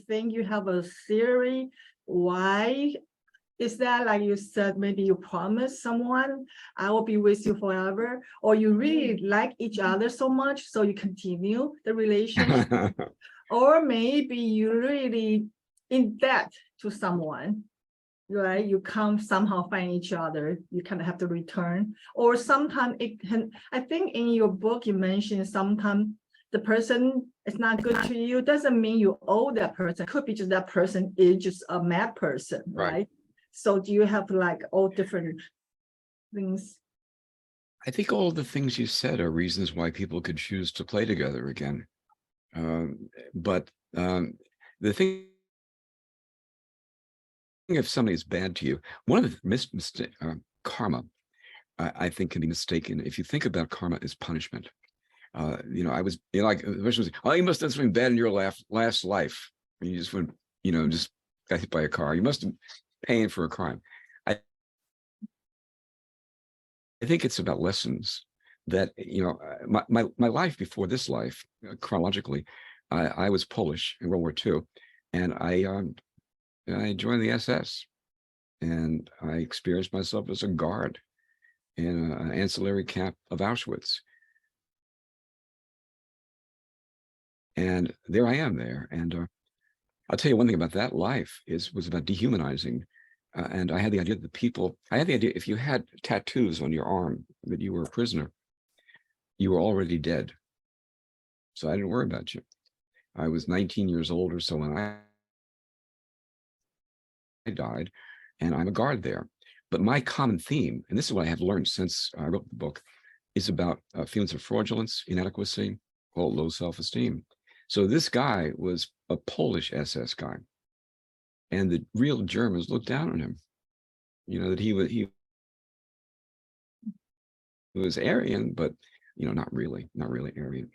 think you have a theory why? Is that, like you said, maybe you promise someone, I will be with you forever, or you really like each other so much, so you continue the relationship, or maybe you really in debt to someone, right? You come somehow find each other, you kind of have to return, or sometimes it can, I think in your book, you mentioned sometimes the person is not good to you, doesn't mean you owe that person. Could be just that person is just a mad person, right? So do you have like all different things? I think all the things you said are reasons why people could choose to play together again. But the thing, if somebody's bad to you, one of the karma, I think, can be mistaken. If you think about karma as punishment, I was like, oh, you must have done something bad in your last life. And you just went, just got hit by a car. You must have paying for a crime. I think it's about lessons that, my life before this life, chronologically, I was Polish in World War II, and I joined the SS, and I experienced myself as a guard in an ancillary camp of Auschwitz. And there I am there. And I'll tell you one thing about that life was about dehumanizing. And I had the idea that I had the idea if you had tattoos on your arm that you were a prisoner, you were already dead. So I didn't worry about you. I was 19 years old or so when I died, and I'm a guard there. But my common theme, and this is what I have learned since I wrote the book, is about feelings of fraudulence, inadequacy, called low self-esteem. So this guy was a Polish SS guy, and the real Germans looked down on him. That he was Aryan, but not really Aryan.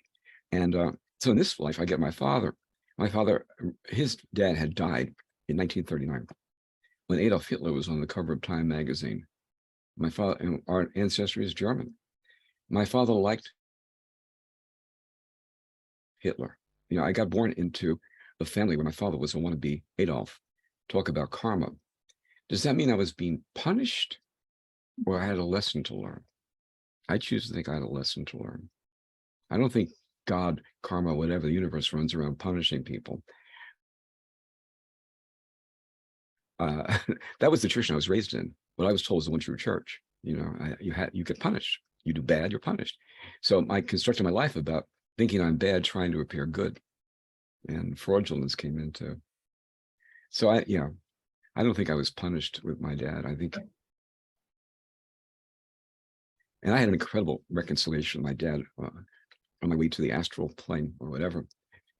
And so in this life, I get my father. My father, his dad had died in 1939 when Adolf Hitler was on the cover of Time magazine. My father, and our ancestry is German. My father liked Hitler. I got born into a family where my father was a wannabe Adolf. Talk about karma. Does that mean I was being punished, or I had a lesson to learn? I choose to think I had a lesson to learn. I don't think God, karma, whatever, the universe runs around punishing people. That was the tradition I was raised in. What I was told was the one true church. You get punished. You do bad, you're punished. So I constructed my life about thinking I'm bad, trying to appear good, and fraudulence came into. So I don't think I was punished with my dad. I think, and I had an incredible reconciliation with my dad on my way to the astral plane or whatever.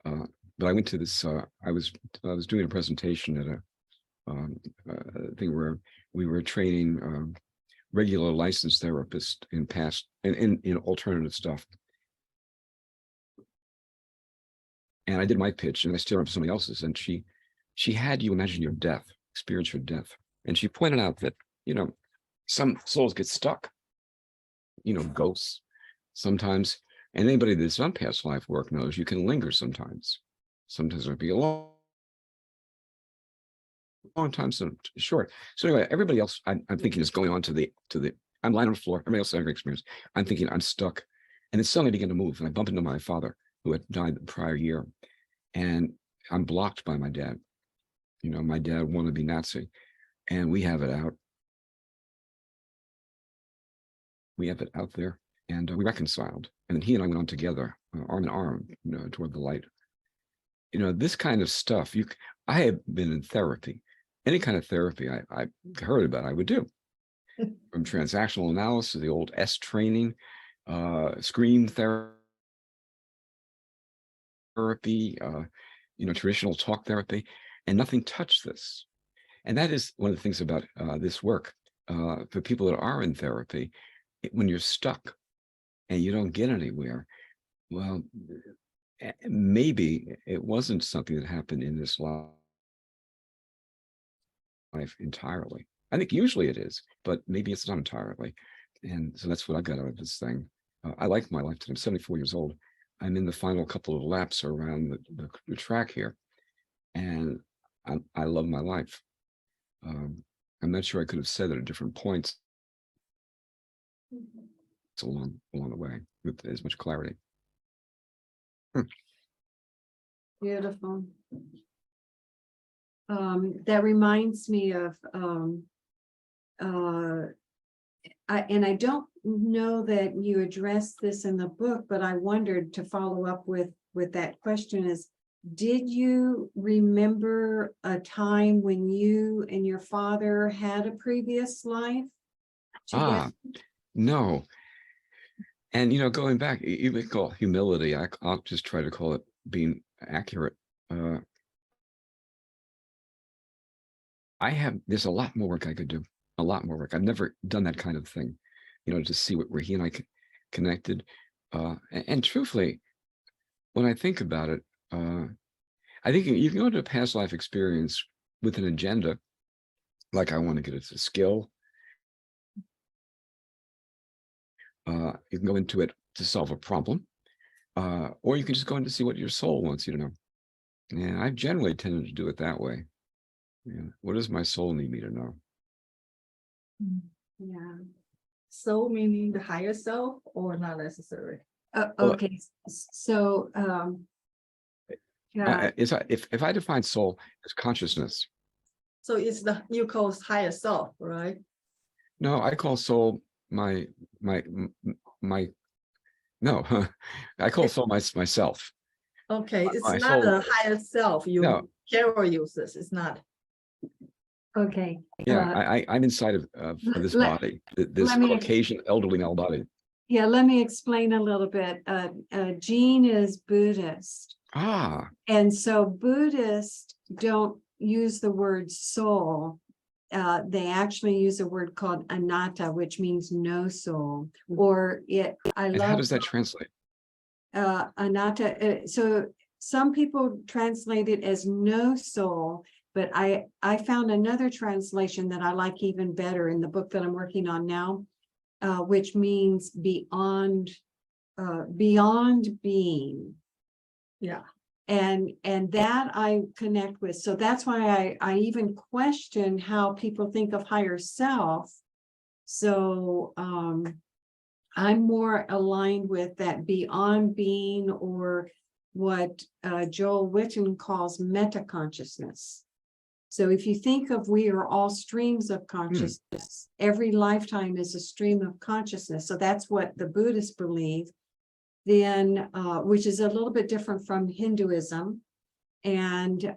But I went to this. I was doing a presentation at a thing where we were training regular licensed therapists in past and in alternative stuff. And I did my pitch, and I still have somebody else's, and she had you imagine your death, experience your death, and she pointed out that some souls get stuck, ghosts sometimes, and anybody that's done past life work knows you can linger sometimes. Sometimes it'll be a long time, so short. So anyway, everybody else I'm thinking is going on to the. I'm lying on the floor. Everybody else has experience. I'm thinking I'm stuck, and then suddenly I begin to move, and I bump into my father who had died the prior year, and I'm blocked by my dad. My dad wanted to be Nazi, and we have it out. We have it out there, and we reconciled, and then he and I went on together, arm in arm, toward the light. This kind of stuff. I have been in therapy. Any kind of therapy I heard about, I would do. From transactional analysis, the old S training, scream therapy, traditional talk therapy, and nothing touched this. And that is one of the things about this work. For people that are in therapy, when you're stuck and you don't get anywhere, well, maybe it wasn't something that happened in this life entirely. I think usually it is, but maybe it's not entirely. And so that's what I got out of this thing. I like my life. I'm 74 years old. I'm in the final couple of laps around the track here, and I love my life. I'm not sure I could have said it at different points. It's along the way with as much clarity. Beautiful. That reminds me of I don't know that you addressed this in the book, but I wondered to follow up with that question is, did you remember a time when you and your father had a previous life together? No. And going back, you may call humility. I'll just try to call it being accurate. There's a lot more work I could do, a lot more work. I've never done that kind of thing, to see where he and I connected. And truthfully, when I think about it, I think you can go to a past life experience with an agenda, like I want to get a skill. You can go into it to solve a problem, or you can just go in to see what your soul wants you to know. And I've generally tended to do it that way. Yeah. What does my soul need me to know? Yeah. Soul meaning the higher self or not necessary? Well, Okay, so, yeah, If I define soul as consciousness, So it's you call it higher self, right? no, I call soul my no, I call soul myself. Okay, it's My not soul- a higher self. No. You Carol uses. It's not. okay. Yeah, I'm inside of this let- body, this let me- Caucasian elderly male body. Yeah, let me explain a little bit. Jean is Buddhist. Ah, And so Buddhists don't use the word soul. They actually use a word called anatta, which means no soul, or I and how love does that translate? anatta. So some people translate it as no soul, but I found another translation that I like even better in the book that I'm working on now, which means beyond being. Yeah. And that I connect with. So that's why I even question how people think of higher self. So I'm more aligned with that beyond being, or what Joel Witten calls meta consciousness. So if you think of, we are all streams of consciousness, every lifetime is a stream of consciousness. So that's what the Buddhists believe. Then, which is a little bit different from Hinduism, and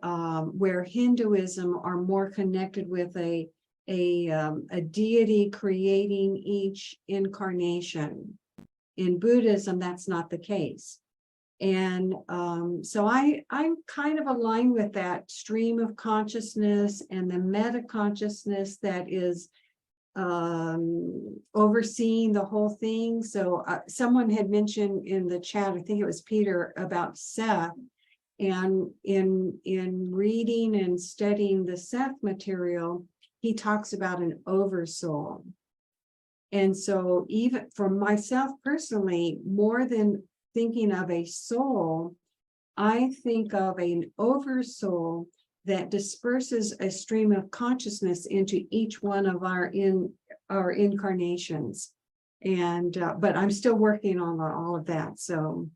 where Hinduism are more connected with a deity creating each incarnation. In Buddhism, that's not the case. And so I'm kind of aligned with that stream of consciousness and the meta consciousness that is overseeing the whole thing. So someone had mentioned in the chat, I think it was Peter, about Seth, and in reading and studying the Seth material, he talks about an oversoul. And so even for myself personally, more than thinking of a soul, I think of an oversoul that disperses a stream of consciousness into each one of our incarnations. And but I'm still working on all of that. So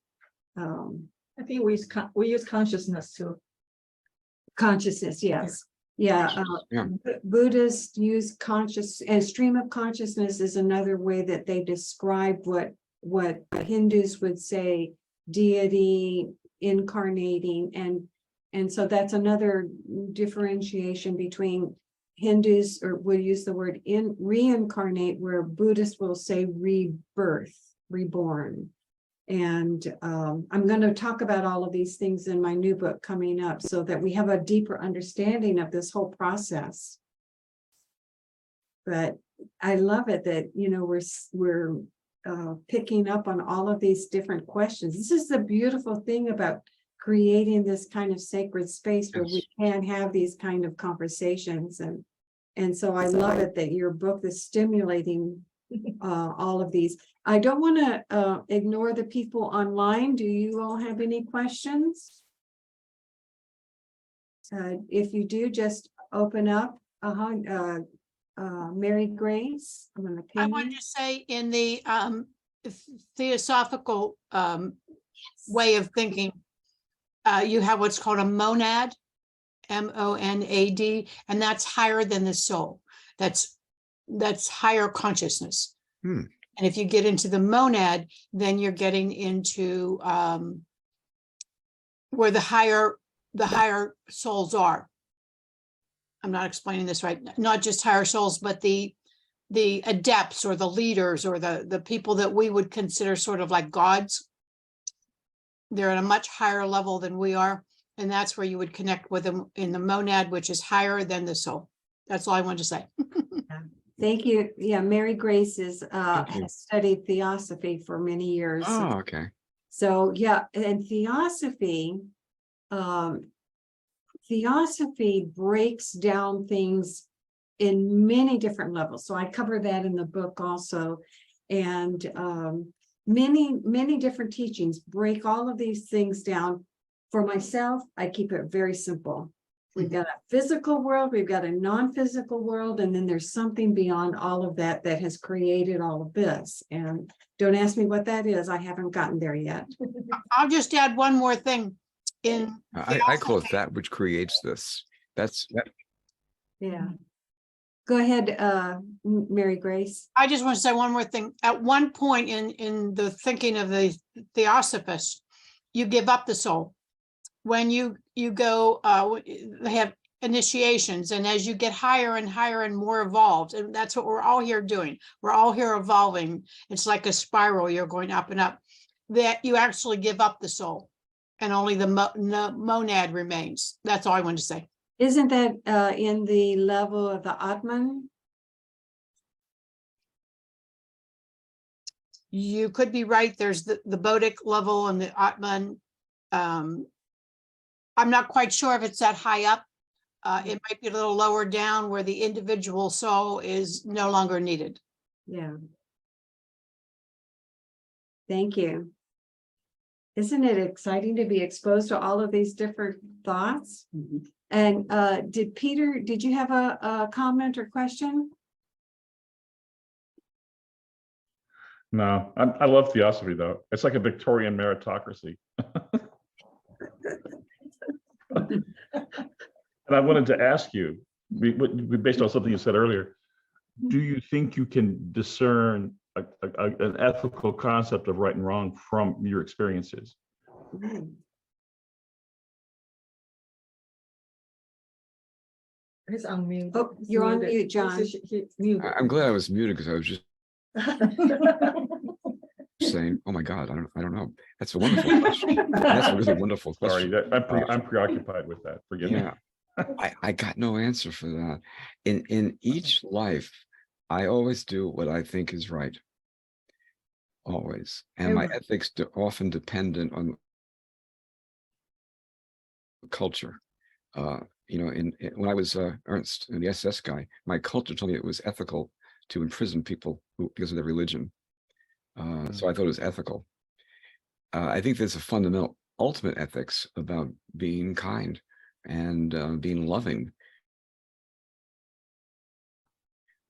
I think we use consciousness too. consciousness, yes. Yeah, Yeah. Buddhists use conscious, and stream of consciousness is another way that they describe what Hindus would say deity incarnating, and so that's another differentiation between Hindus, or will use the word reincarnate, where Buddhists will say rebirth, reborn. And I'm going to talk about all of these things in my new book coming up, so that we have a deeper understanding of this whole process. But I love it that, you know, we're picking up on all of these different questions. This is the beautiful thing about creating this kind of sacred space where we can have these kind of conversations. And so I love it that your book is stimulating all of these. I don't want to ignore the people online. Do you all have any questions? If you do, just open up. Mary Grace. I wanted to say, in the theosophical way of thinking, you have what's called a monad, MONAD, and that's higher than the soul. That's higher consciousness. And if you get into the monad, then you're getting into where the higher souls are. I'm not explaining this right. Not just higher souls, but the adepts or the leaders or the people that we would consider sort of like gods. They're at a much higher level than we are. And that's where you would connect with them in the monad, which is higher than the soul. That's all I wanted to say. Thank you. Yeah, Mary Grace has studied theosophy for many years. Oh, okay. So yeah, and theosophy breaks down things in many different levels. So I cover that in the book also. and many different teachings break all of these things down. For myself, I keep it very simple. We've got a physical world, we've got a non-physical world, and then there's something beyond all of that that has created all of this. And don't ask me what that is. I haven't gotten there yet. I'll just add one more thing in. I call it that which creates this. That. Yeah. Go ahead, Mary Grace. I just want to say one more thing. At one point in the thinking of the Theosophists, you give up the soul. When you go, they have initiations, and as you get higher and higher and more evolved, and that's what we're all here doing. We're all here evolving. It's like a spiral. You're going up and up. That you actually give up the soul, and only the monad remains. That's all I wanted to say. Isn't that in the level of the Atman? You could be right. There's the Bodic level and the Atman. I'm not quite sure if it's that high up. It might be a little lower down where the individual soul is no longer needed. Yeah. Thank you. Isn't it exciting to be exposed to all of these different thoughts? And did you have a comment or question? No, I love theosophy though. It's like a Victorian meritocracy. And I wanted to ask you, based on something you said earlier, do you think you can discern an ethical concept of right and wrong from your experiences? He's on mute. Oh, He's you're on muted. mute, John. He's muted. I'm glad I was muted because I was just saying, oh my God, I don't know. That's a wonderful question. That's a really wonderful Sorry, question. I'm preoccupied with that. Forgive me. Yeah, I got no answer for that. In each life, I always do what I think is right. Always. And my ethics often dependent on culture. When I was Ernst and the SS guy, my culture told me it was ethical to imprison people because of their religion. So I thought it was ethical. I think there's a fundamental ultimate ethics about being kind and being loving.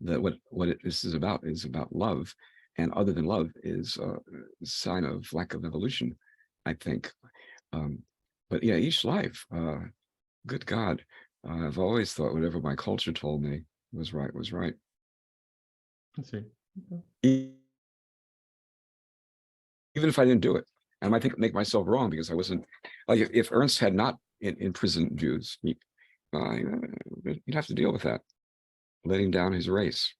That this is about love, and other than love is a sign of lack of evolution, I think. But yeah, each life, good God, I've always thought whatever my culture told me was right was right. Let's see. Even if I didn't do it, I might make myself wrong because I wasn't. Like if Ernst had not imprisoned Jews, he'd have to deal with that, letting down his race.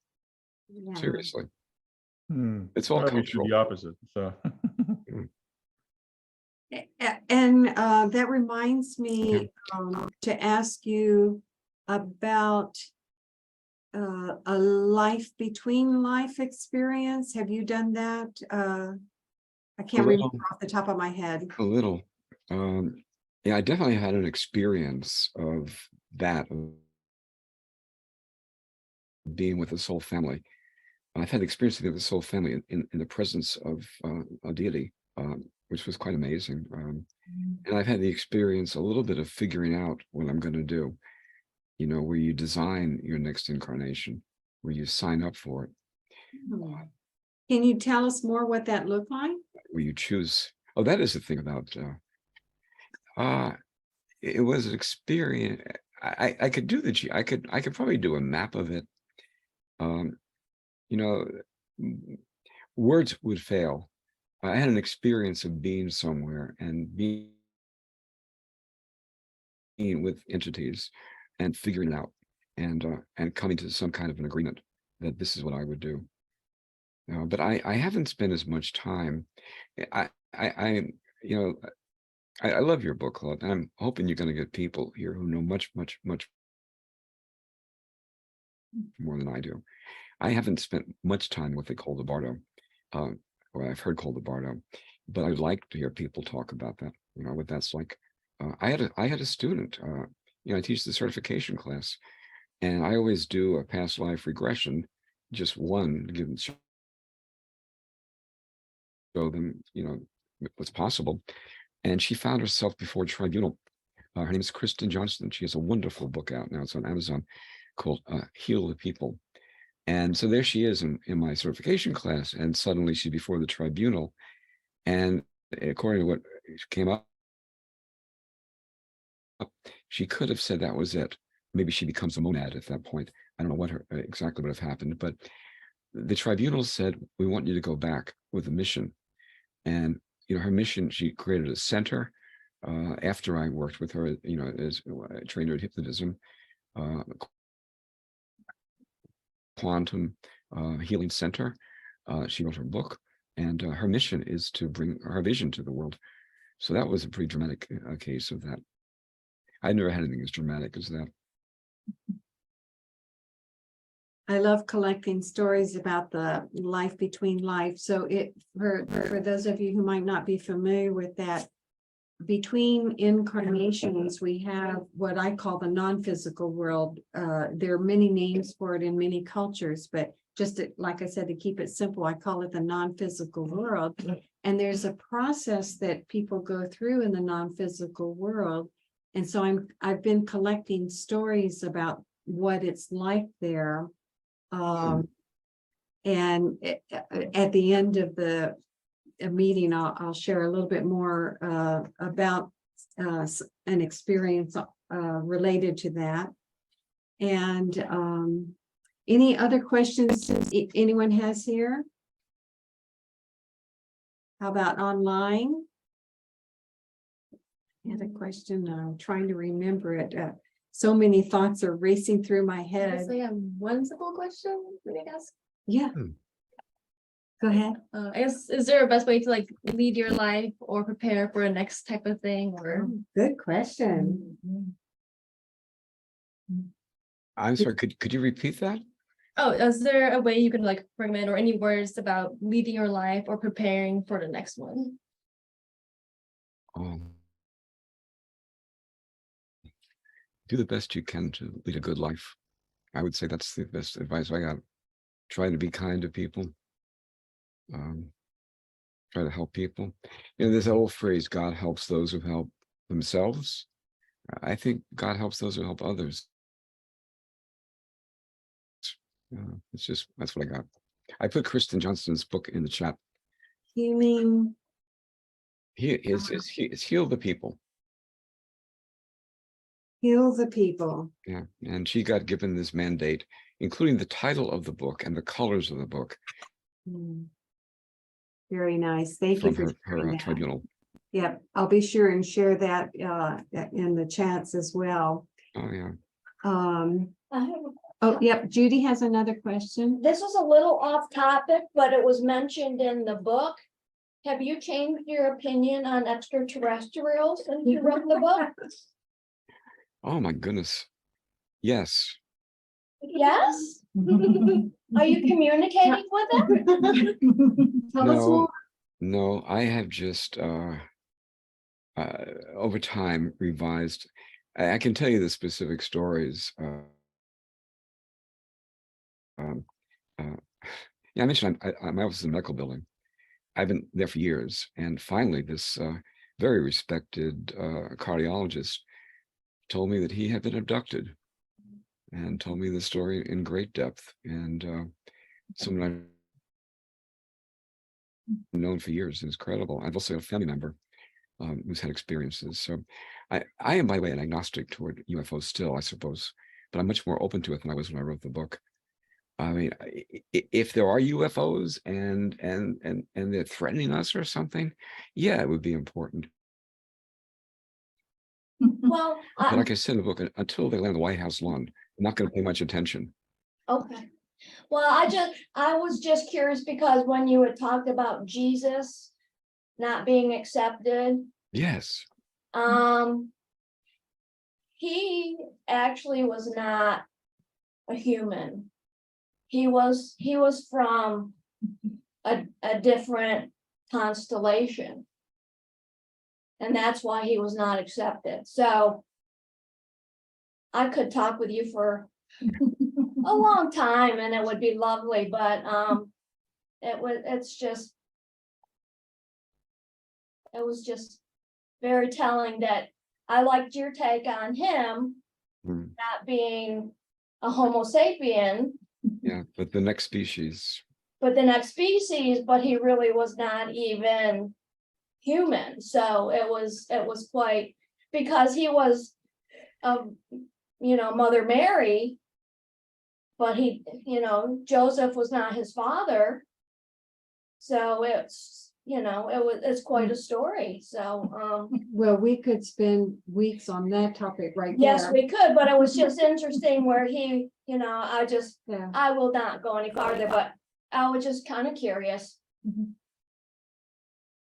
Yeah. Seriously, it's all I would do cultural. the opposite. So. And that reminds me to ask you about a life between life experience. Have you done that? I can't remember off the top of my head. A little. Yeah, I definitely had an experience of that, of being with the soul family. I've had experience with the soul family in the presence of a deity, which was quite amazing. And I've had the experience a little bit of figuring out what I'm going to do, where you design your next incarnation, where you sign up for it. Can you tell us more what that looked like? Where you choose. Oh, that is the thing about, it was an experience. I could do I could probably do a map of it. Words would fail. I had an experience of being somewhere and being with entities and figuring it out and coming to some kind of an agreement that this is what I would do. But I haven't spent as much time. I love your book club, and I'm hoping you're going to get people here who know much more than I do. I haven't spent much time with the Col de Bardo, or I've heard Col de Bardo, but I'd like to hear people talk about that. What that's like. I had a student. I teach the certification class, and I always do a past life regression, just one given them, what's possible. And she found herself before a tribunal. Her name is Kristen Johnston. She has a wonderful book out now. It's on Amazon called Heal the People. And so there she is in my certification class, and suddenly she's before the tribunal. And according to what came up, she could have said that was it. Maybe she becomes a monad at that point. I don't know exactly what have happened, but the tribunal said, we want you to go back with a mission. And her mission, she created a center after I worked with her, as a trainer in hypnotism, quantum healing center. She wrote her book, and her mission is to bring her vision to the world. So that was a pretty dramatic case of that. I never had anything as dramatic as that. I love collecting stories about the life between life. So for those of you who might not be familiar with that, between incarnations, we have what I call the non-physical world. There are many names for it in many cultures, but just like I said, to keep it simple, I call it the non-physical world. And there's a process that people go through in the non-physical world. And so I've been collecting stories about what it's like there. And at the end of the meeting, I'll share a little bit more about an experience related to that. And any other questions anyone has here? How about online? I had a question. I'm trying to remember it. So many thoughts are racing through my head. I have one simple question we can ask. Yeah. Go ahead. I guess, is there a best way to like lead your life or prepare for a next type of thing? Or Good question. I'm sorry, could you repeat that? oh, is there a way you could like recommend or any words about leading your life or preparing for the next one? Do the best you can to lead a good life. I would say that's the best advice I got. Try to be kind to people. Try to help people. There's that old phrase, God helps those who help themselves. I think God helps those who help others. That's what I got. I put Kristen Johnston's book in the chat. Healing. It's Heal the People. Heal the People. Yeah, and she got given this mandate, including the title of the book and the colors of the book. Very nice. Thank you for her that. tribunal. Yep, I'll be sure and share that in the chats as well. Oh yeah. I have Oh, yep. Judy has another question. This is a little off topic, but it was mentioned in the book. Have you changed your opinion on extraterrestrials since you wrote the book? Oh my goodness. Yes. Yes? Are you communicating with them? Tell us more. No, I have just over time revised. I can tell you the specific stories. Yeah, I mentioned my office is in a medical building. I've been there for years, and finally, this very respected cardiologist told me that he had been abducted, and told me the story in great depth. And someone I've known for years is credible. I've also got a family member who's had experiences. So I am, by the way, an agnostic toward UFOs still, I suppose, but I'm much more open to it than I was when I wrote the book. I mean, if there are UFOs and they're threatening us or something, yeah, it would be important. Well, But like I said in the book, until they land the White House lawn, I'm not going to pay much attention. okay. Well, I was just curious because when you had talked about Jesus not being accepted, Yes. he actually was not a human. He was from a different constellation. And that's why he was not accepted. So I could talk with you for a long time and it would be lovely, but it's just it was just very telling that I liked your take on him Mm, not being a Homo sapien, yeah, but the next species. but the next species, but he really was not even human. So it was quite, because he was Mother Mary, but Joseph was not his father. So it's quite a story. So Well, we could spend weeks on that topic right yes, there. we could, but it was just interesting where he, Yeah. I will not go any farther, but I was just kind of curious.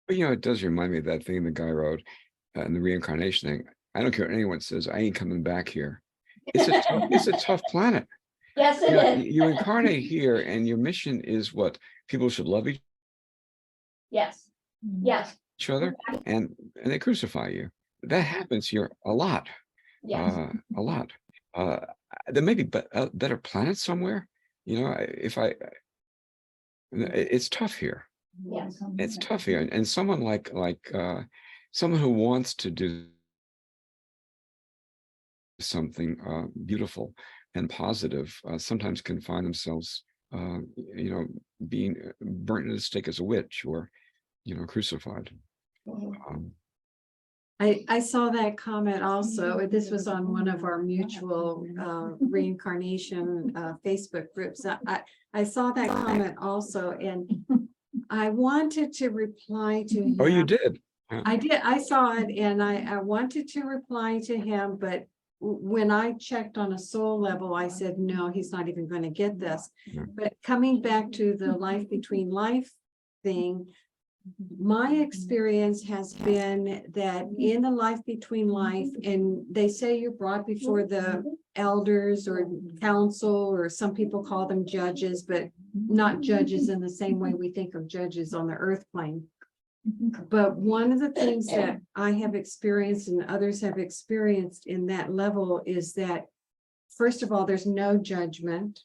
But it does remind me of that thing the guy wrote in the reincarnation thing. I don't care what anyone says, I ain't coming back here. It's a tough planet. Yes, it is. You incarnate here, and your mission is what? People should love Yes, yes, each other, and they crucify you. That happens here a lot. yes. A lot. There may be better planets somewhere. It's tough here. Yes. It's tough here, and someone like someone who wants to do something beautiful and positive sometimes can find themselves, being burnt at the stake as a witch, or crucified. Um, I saw that comment also. This was on one of our mutual reincarnation Facebook groups. I saw that comment also, and I wanted to reply to him. oh, you did. I did. I saw it, and I wanted to reply to him, but when I checked on a soul level, I said, no, he's not even going to get this. Yeah. But coming back to the life between life thing, my experience has been that in the life between life, and they say you're brought before the elders or council, or some people call them judges, but not judges in the same way we think of judges on the earth plane. But one of the things that I have experienced and others have experienced in that level is that, first of all, there's no judgment.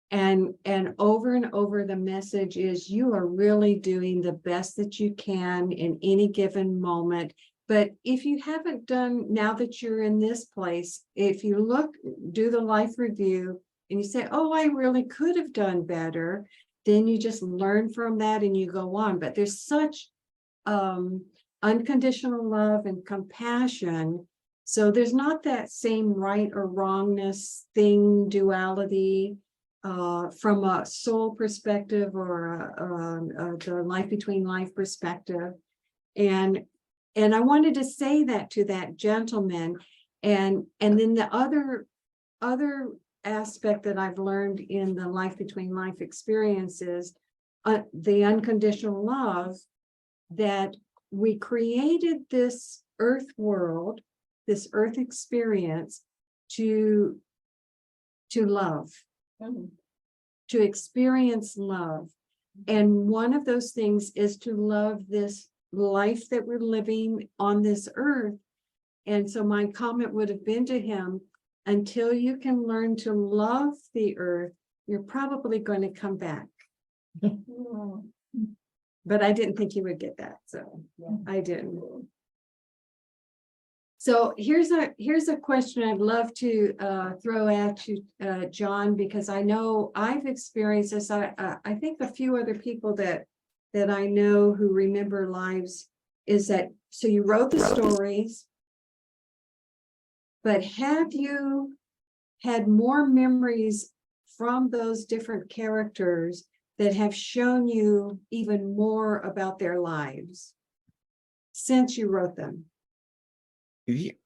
And over and over, the message is you are really doing the best that you can in any given moment. But if you haven't done, now that you're in this place, if you do the life review and you say, oh, I really could have done better, then you just learn from that and you go on. But there's such unconditional love and compassion. So there's not that same right or wrongness thing, duality, from a soul perspective or the life between life perspective. And I wanted to say that to that gentleman. And then the other aspect that I've learned in the life between life experiences, the unconditional love, that we created this earth world, this earth experience to love, to experience love. And one of those things is to love this life that we're living on this earth. And so my comment would have been to him, until you can learn to love the earth, you're probably going to come back. But I didn't think you would get that, so I didn't. So here's a question I'd love to throw at you, John, because I know I've experienced this. I think a few other people that I know who remember lives is that, so you wrote the stories, but have you had more memories from those different characters that have shown you even more about their lives since you wrote them? The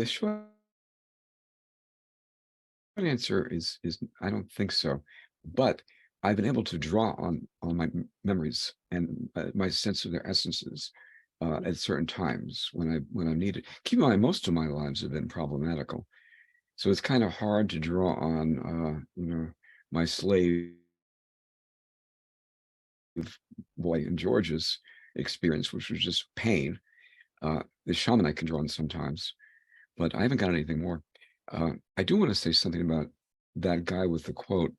short answer is I don't think so, but I've been able to draw on my memories and my sense of their essences at certain times when I need it. Keep in mind, most of my lives have been problematical, so it's kind of hard to draw on my slave boy and George's experience, which was just pain. The shaman I can draw on sometimes, but I haven't got anything more. I do want to say something about that guy with the quote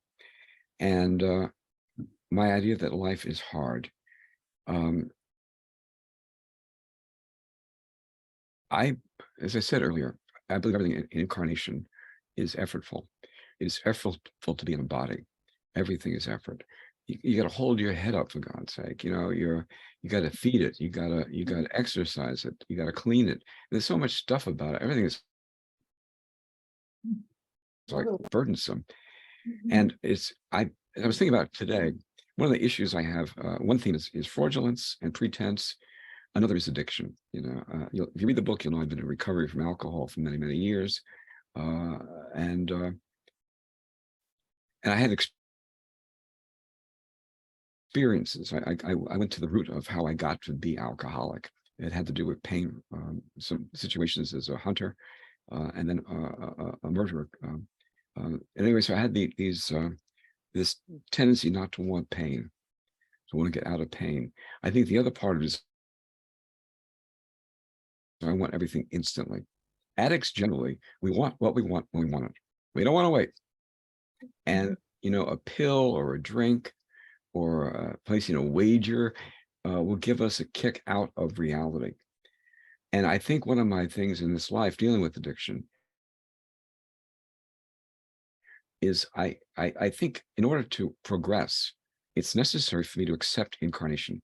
and my idea that life is hard. as I said earlier, I believe everything in incarnation is effortful. It is effortful to be in a body. Everything is effort. You got to hold your head up, for God's sake. You know, you got to feed it. You got to exercise it. You got to clean it. There's so much stuff about it. Everything is like burdensome. And I was thinking about it today. One of the issues I have, one theme is fraudulence and pretense. Another is addiction. You know, if you read the book, you'll know I've been in recovery from alcohol for many, many years. And I had experiences. I went to the root of how I got to be alcoholic. It had to do with pain, some situations as a hunter, and then a murderer. Anyway, so I had this tendency not to want pain, to want to get out of pain. I think the other part of it is I want everything instantly. Addicts generally, we want what we want when we want it. We don't want to wait. And you know, a pill or a drink or placing a wager will give us a kick out of reality. And I think one of my things in this life dealing with addiction is I think in order to progress, it's necessary for me to accept incarnation.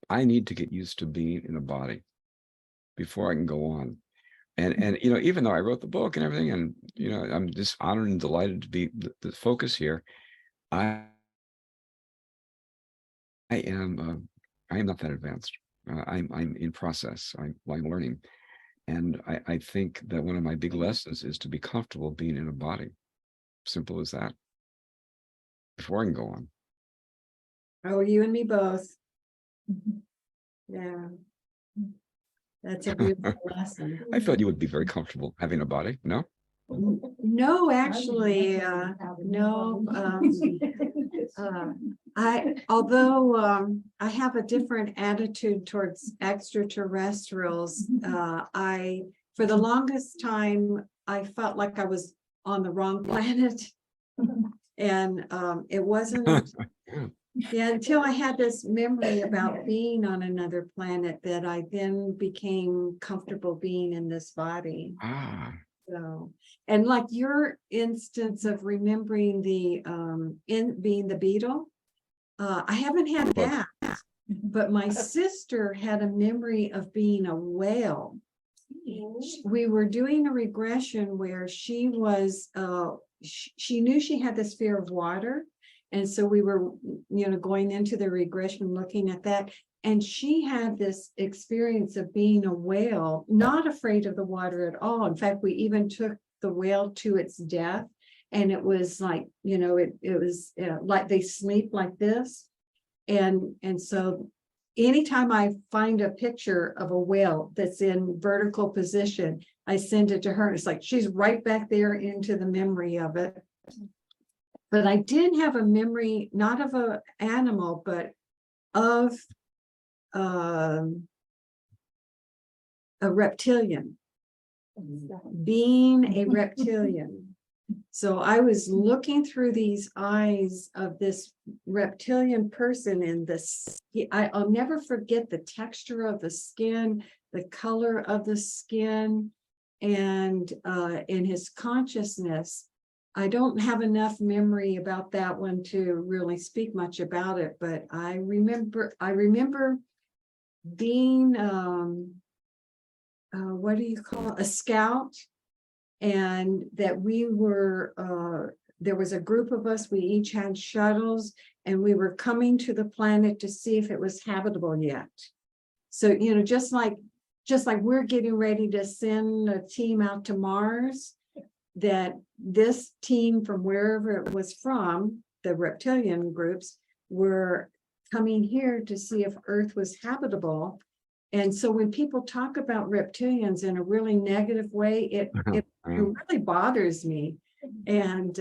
I need to get used to being in a body before I can go on. And you know, even though I wrote the book and everything, and you know, I'm just honored and delighted to be the focus here. I am not that advanced. I'm in process. I'm learning, and I think that one of my big lessons is to be comfortable being in a body. Simple as that. Before I can go on. Oh, you and me both. Yeah. That's a beautiful lesson. I thought you would be very comfortable having a body. No. No, actually, no. Although I have a different attitude towards extraterrestrials, for the longest time, I felt like I was on the wrong planet. And it wasn't until I had this memory about being on another planet that I then became comfortable being in this body. So, and like your instance of remembering the in being the beetle, I haven't had that, but my sister had a memory of being a whale. We were doing a regression where she was she knew she had this fear of water, and so we were, you know, going into the regression looking at that, and she had this experience of being a whale, not afraid of the water at all. In fact, we even took the whale to its death, and it was like, you know, it was like they sleep like this, and so anytime I find a picture of a whale that's in vertical position, I send it to her. It's like she's right back there into the memory of it. But I did have a memory, not of an animal, but of a reptilian, being a reptilian. So I was looking through these eyes of this reptilian person, and I'll never forget the texture of the skin, the color of the skin, and in his consciousness. I don't have enough memory about that one to really speak much about it, but I remember being what do you call it? A scout. And that we were, there was a group of us, we each had shuttles, and we were coming to the planet to see if it was habitable yet. So, you know, just like we're getting ready to send a team out to Mars, that this team from wherever it was from, the reptilian groups, were coming here to see if Earth was habitable. And so when people talk about reptilians in a really negative way, it really bothers me. And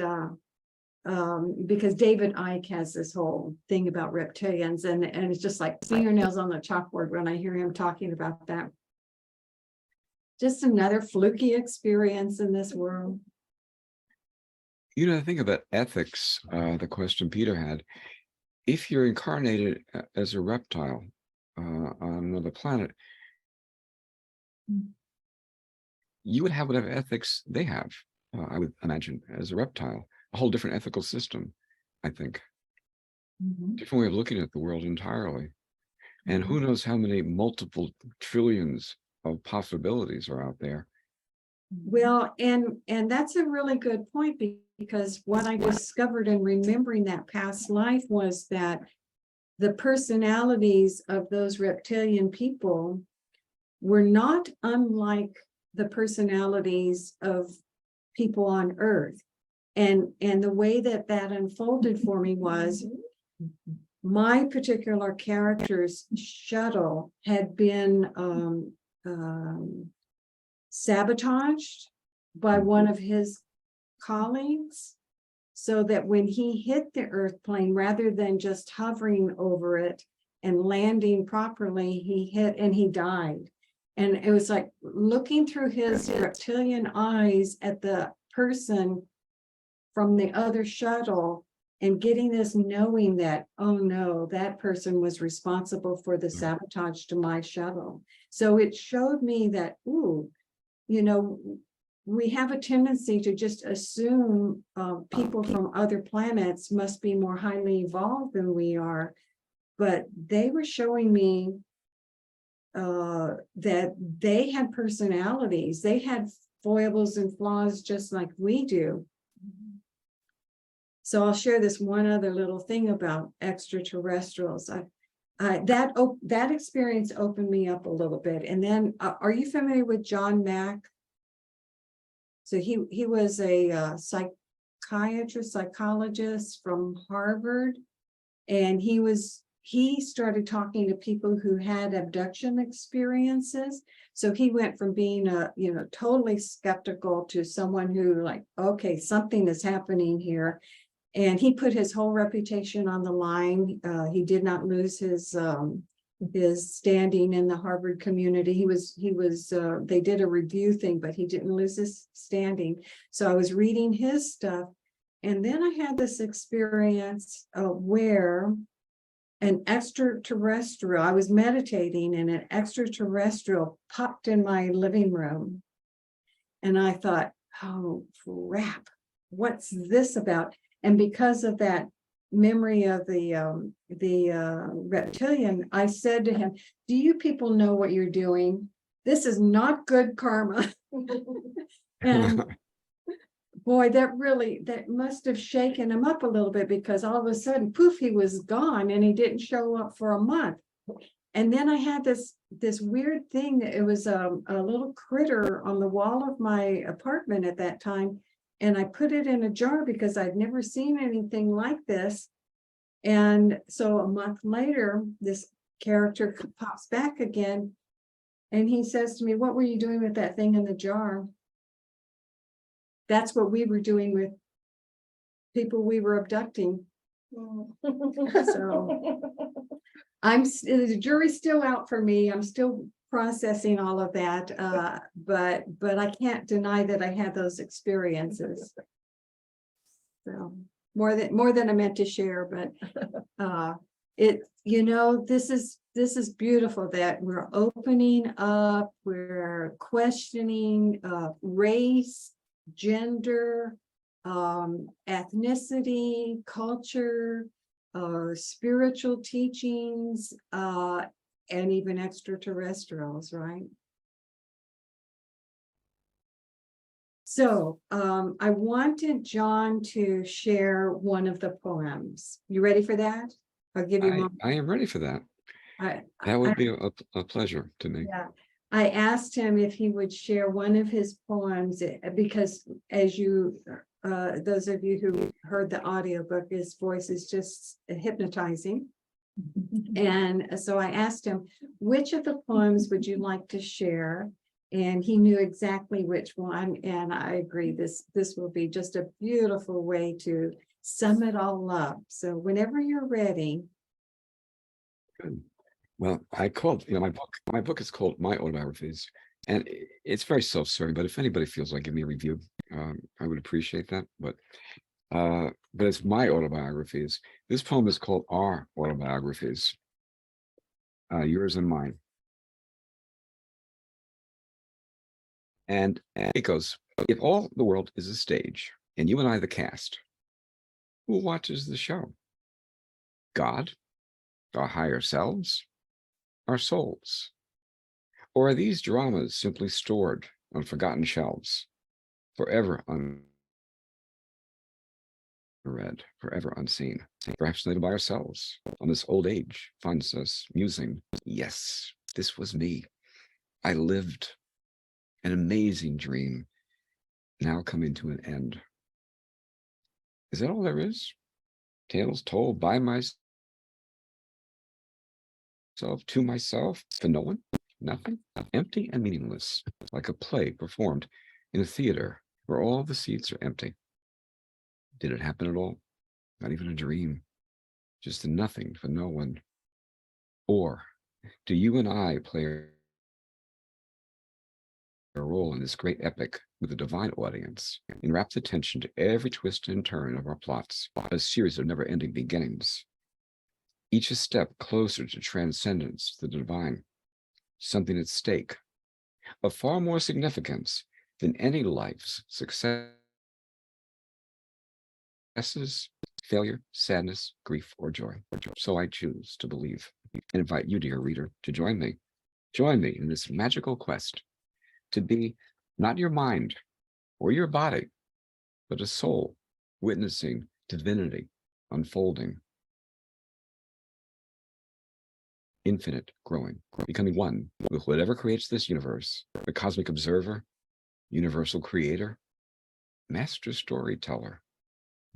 because David Icke has this whole thing about reptilians, and it's just like fingernails on the chalkboard when I hear him talking about that. Just another fluky experience in this world. You know, the thing about ethics, the question Peter had, if you're incarnated as a reptile on another planet, you would have whatever ethics they have. I would imagine as a reptile, a whole different ethical system. I think different way of looking at the world entirely. And who knows how many multiple trillions of possibilities are out there. Well, and that's a really good point, because what I discovered in remembering that past life was that the personalities of those reptilian people were not unlike the personalities of people on Earth. And the way that that unfolded for me was my particular character's shuttle had been sabotaged by one of his colleagues, so that when he hit the Earth plane, rather than just hovering over it and landing properly, he hit and he died. And it was like looking through his reptilian eyes at the person from the other shuttle and getting this knowing that, oh no, that person was responsible for the sabotage to my shuttle. So it showed me that, ooh, you know, we have a tendency to just assume people from other planets must be more highly evolved than we are. But they were showing me that they had personalities, they had foibles and flaws just like we do. So I'll share this one other little thing about extraterrestrials. That experience opened me up a little bit. And then, are you familiar with John Mack? So he was a psychologist from Harvard, and he started talking to people who had abduction experiences. So he went from being totally skeptical to someone who like, okay, something is happening here. And he put his whole reputation on the line. He did not lose his standing in the Harvard community. They did a review thing, but he didn't lose his standing. So I was reading his stuff. And then I had this experience where an extraterrestrial, I was meditating and an extraterrestrial popped in my living room. And I thought, oh crap, what's this about? And because of that memory of the reptilian, I said to him, do you people know what you're doing? This is not good karma. And boy, that must have shaken him up a little bit, because all of a sudden, poof, he was gone and he didn't show up for a month. And then I had this weird thing. It was a little critter on the wall of my apartment at that time. And I put it in a jar because I'd never seen anything like this. And so a month later, this character pops back again. And he says to me, what were you doing with that thing in the jar? That's what we were doing with people we were abducting. So the jury's still out for me. I'm still processing all of that, but I can't deny that I had those experiences. So more than I meant to share, but this is beautiful that we're opening up, we're questioning race, gender, ethnicity, culture, spiritual teachings, and even extraterrestrials, right? So I wanted John to share one of the poems. You ready for that? I'll give you a moment. I am ready for that. That would be a pleasure to me. Yeah. I asked him if he would share one of his poems, because as those of you who heard the audiobook, his voice is just hypnotizing. And so I asked him, which of the poems would you like to share? And he knew exactly which one. And I agree, this will be just a beautiful way to sum it all up. So whenever you're ready. Good. Well, I called, my book is called My Autobiographies, and it's very self-serving, but if anybody feels like giving me a review, I would appreciate that. But it's My Autobiographies. This poem is called Our Autobiographies, yours and mine. And it goes, if all the world is a stage and you and I the cast, who watches the show? God, our higher selves, our souls? Or are these dramas simply stored on forgotten shelves, forever unread, forever unseen, perhaps later by ourselves, on this old age finds us musing, yes, this was me. I lived an amazing dream, now coming to an end. Is that all there is? Tales told by myself, to myself, for no one, nothing, empty and meaningless, like a play performed in a theater where all the seats are empty. Did it happen at all? Not even a dream, just a nothing for no one. Or do you and I play a role in this great epic with a divine audience, in rapt attention to every twist and turn of our plots, a series of never-ending beginnings, each a step closer to transcendence, the divine, something at stake, of far more significance than any life's successes, failure, sadness, grief, or joy. So I choose to believe and invite you, dear reader, to join me. Join me in this magical quest to be not your mind or your body, but a soul witnessing divinity unfolding, infinite growing, becoming one with whatever creates this universe, the cosmic observer, universal creator, master storyteller,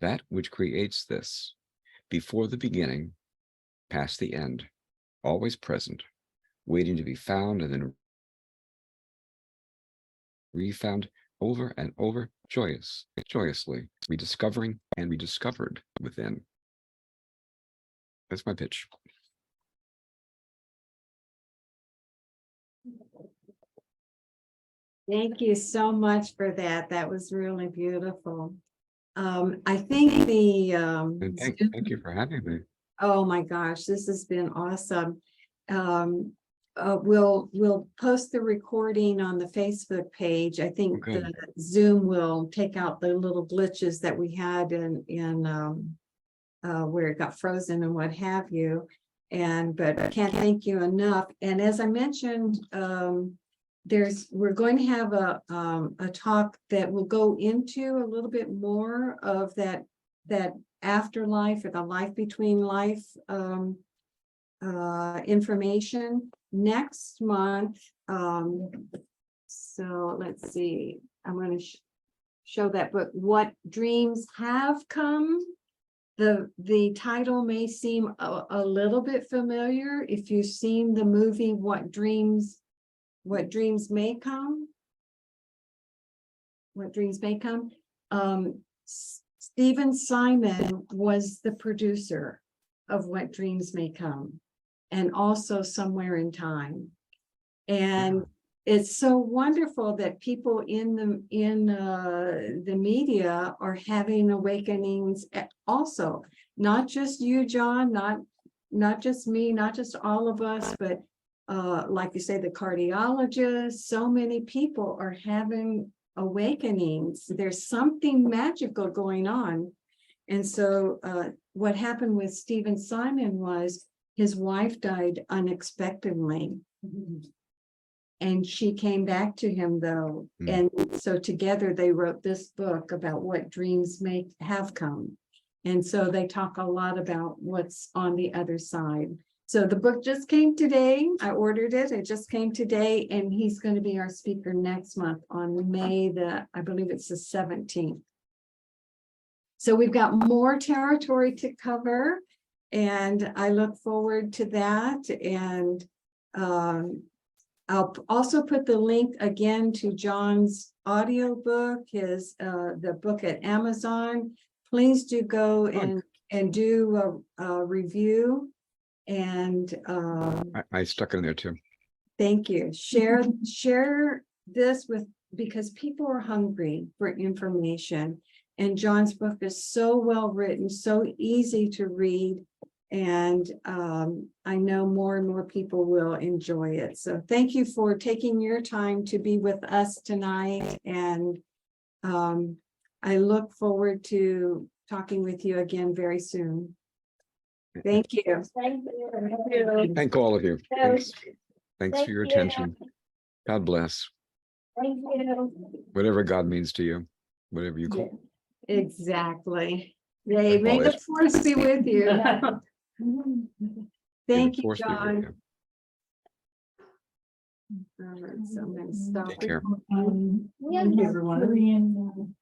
that which creates this, before the beginning, past the end, always present, waiting to be found and then refound over and over, joyously, rediscovering and rediscovered within. That's my pitch. Thank you so much for that. That was really beautiful. I think the And thank you for having me. oh my gosh, this has been awesome. We'll post the recording on the Facebook page. I think Okay. the Zoom will take out the little glitches that we had in where it got frozen and what have you. But I can't thank you enough. And as I mentioned, we're going to have a talk that will go into a little bit more of that afterlife or the life between life information next month. So let's see, I'm going to show that book, What Dreams Have Come. The title may seem a little bit familiar if you've seen the movie What Dreams May Come. What Dreams May Come. Stephen Simon was the producer of What Dreams May Come, and also Somewhere in Time. And it's so wonderful that people in the media are having awakenings also, not just you, John, not just me, not just all of us, but like you say, the cardiologists, so many people are having awakenings. There's something magical going on. And so what happened with Stephen Simon was his wife died unexpectedly. And she came back to him though. And so together they wrote this book about what dreams may have come. And so they talk a lot about what's on the other side. So the book just came today. I ordered it. It just came today, and he's going to be our speaker next month on May I believe it's the 17th. So we've got more territory to cover, and I look forward to that. And I'll also put the link again to John's audiobook, the book at Amazon. Please do go and do a review. And I stuck in there too. thank you. Share this because people are hungry for information. And John's book is so well written, so easy to read. And I know more and more people will enjoy it. So thank you for taking your time to be with us tonight. And I look forward to talking with you again very soon. Thank you. Thank you. Thank all of you. Thanks. Thanks Thank for your you. attention. God bless. Thank you. Whatever God means to you, whatever you call. Exactly. Yay, may the force be with you. Thank you, Force be with John. you. All right, so I'm gonna stop. Take care. Thank you, everyone.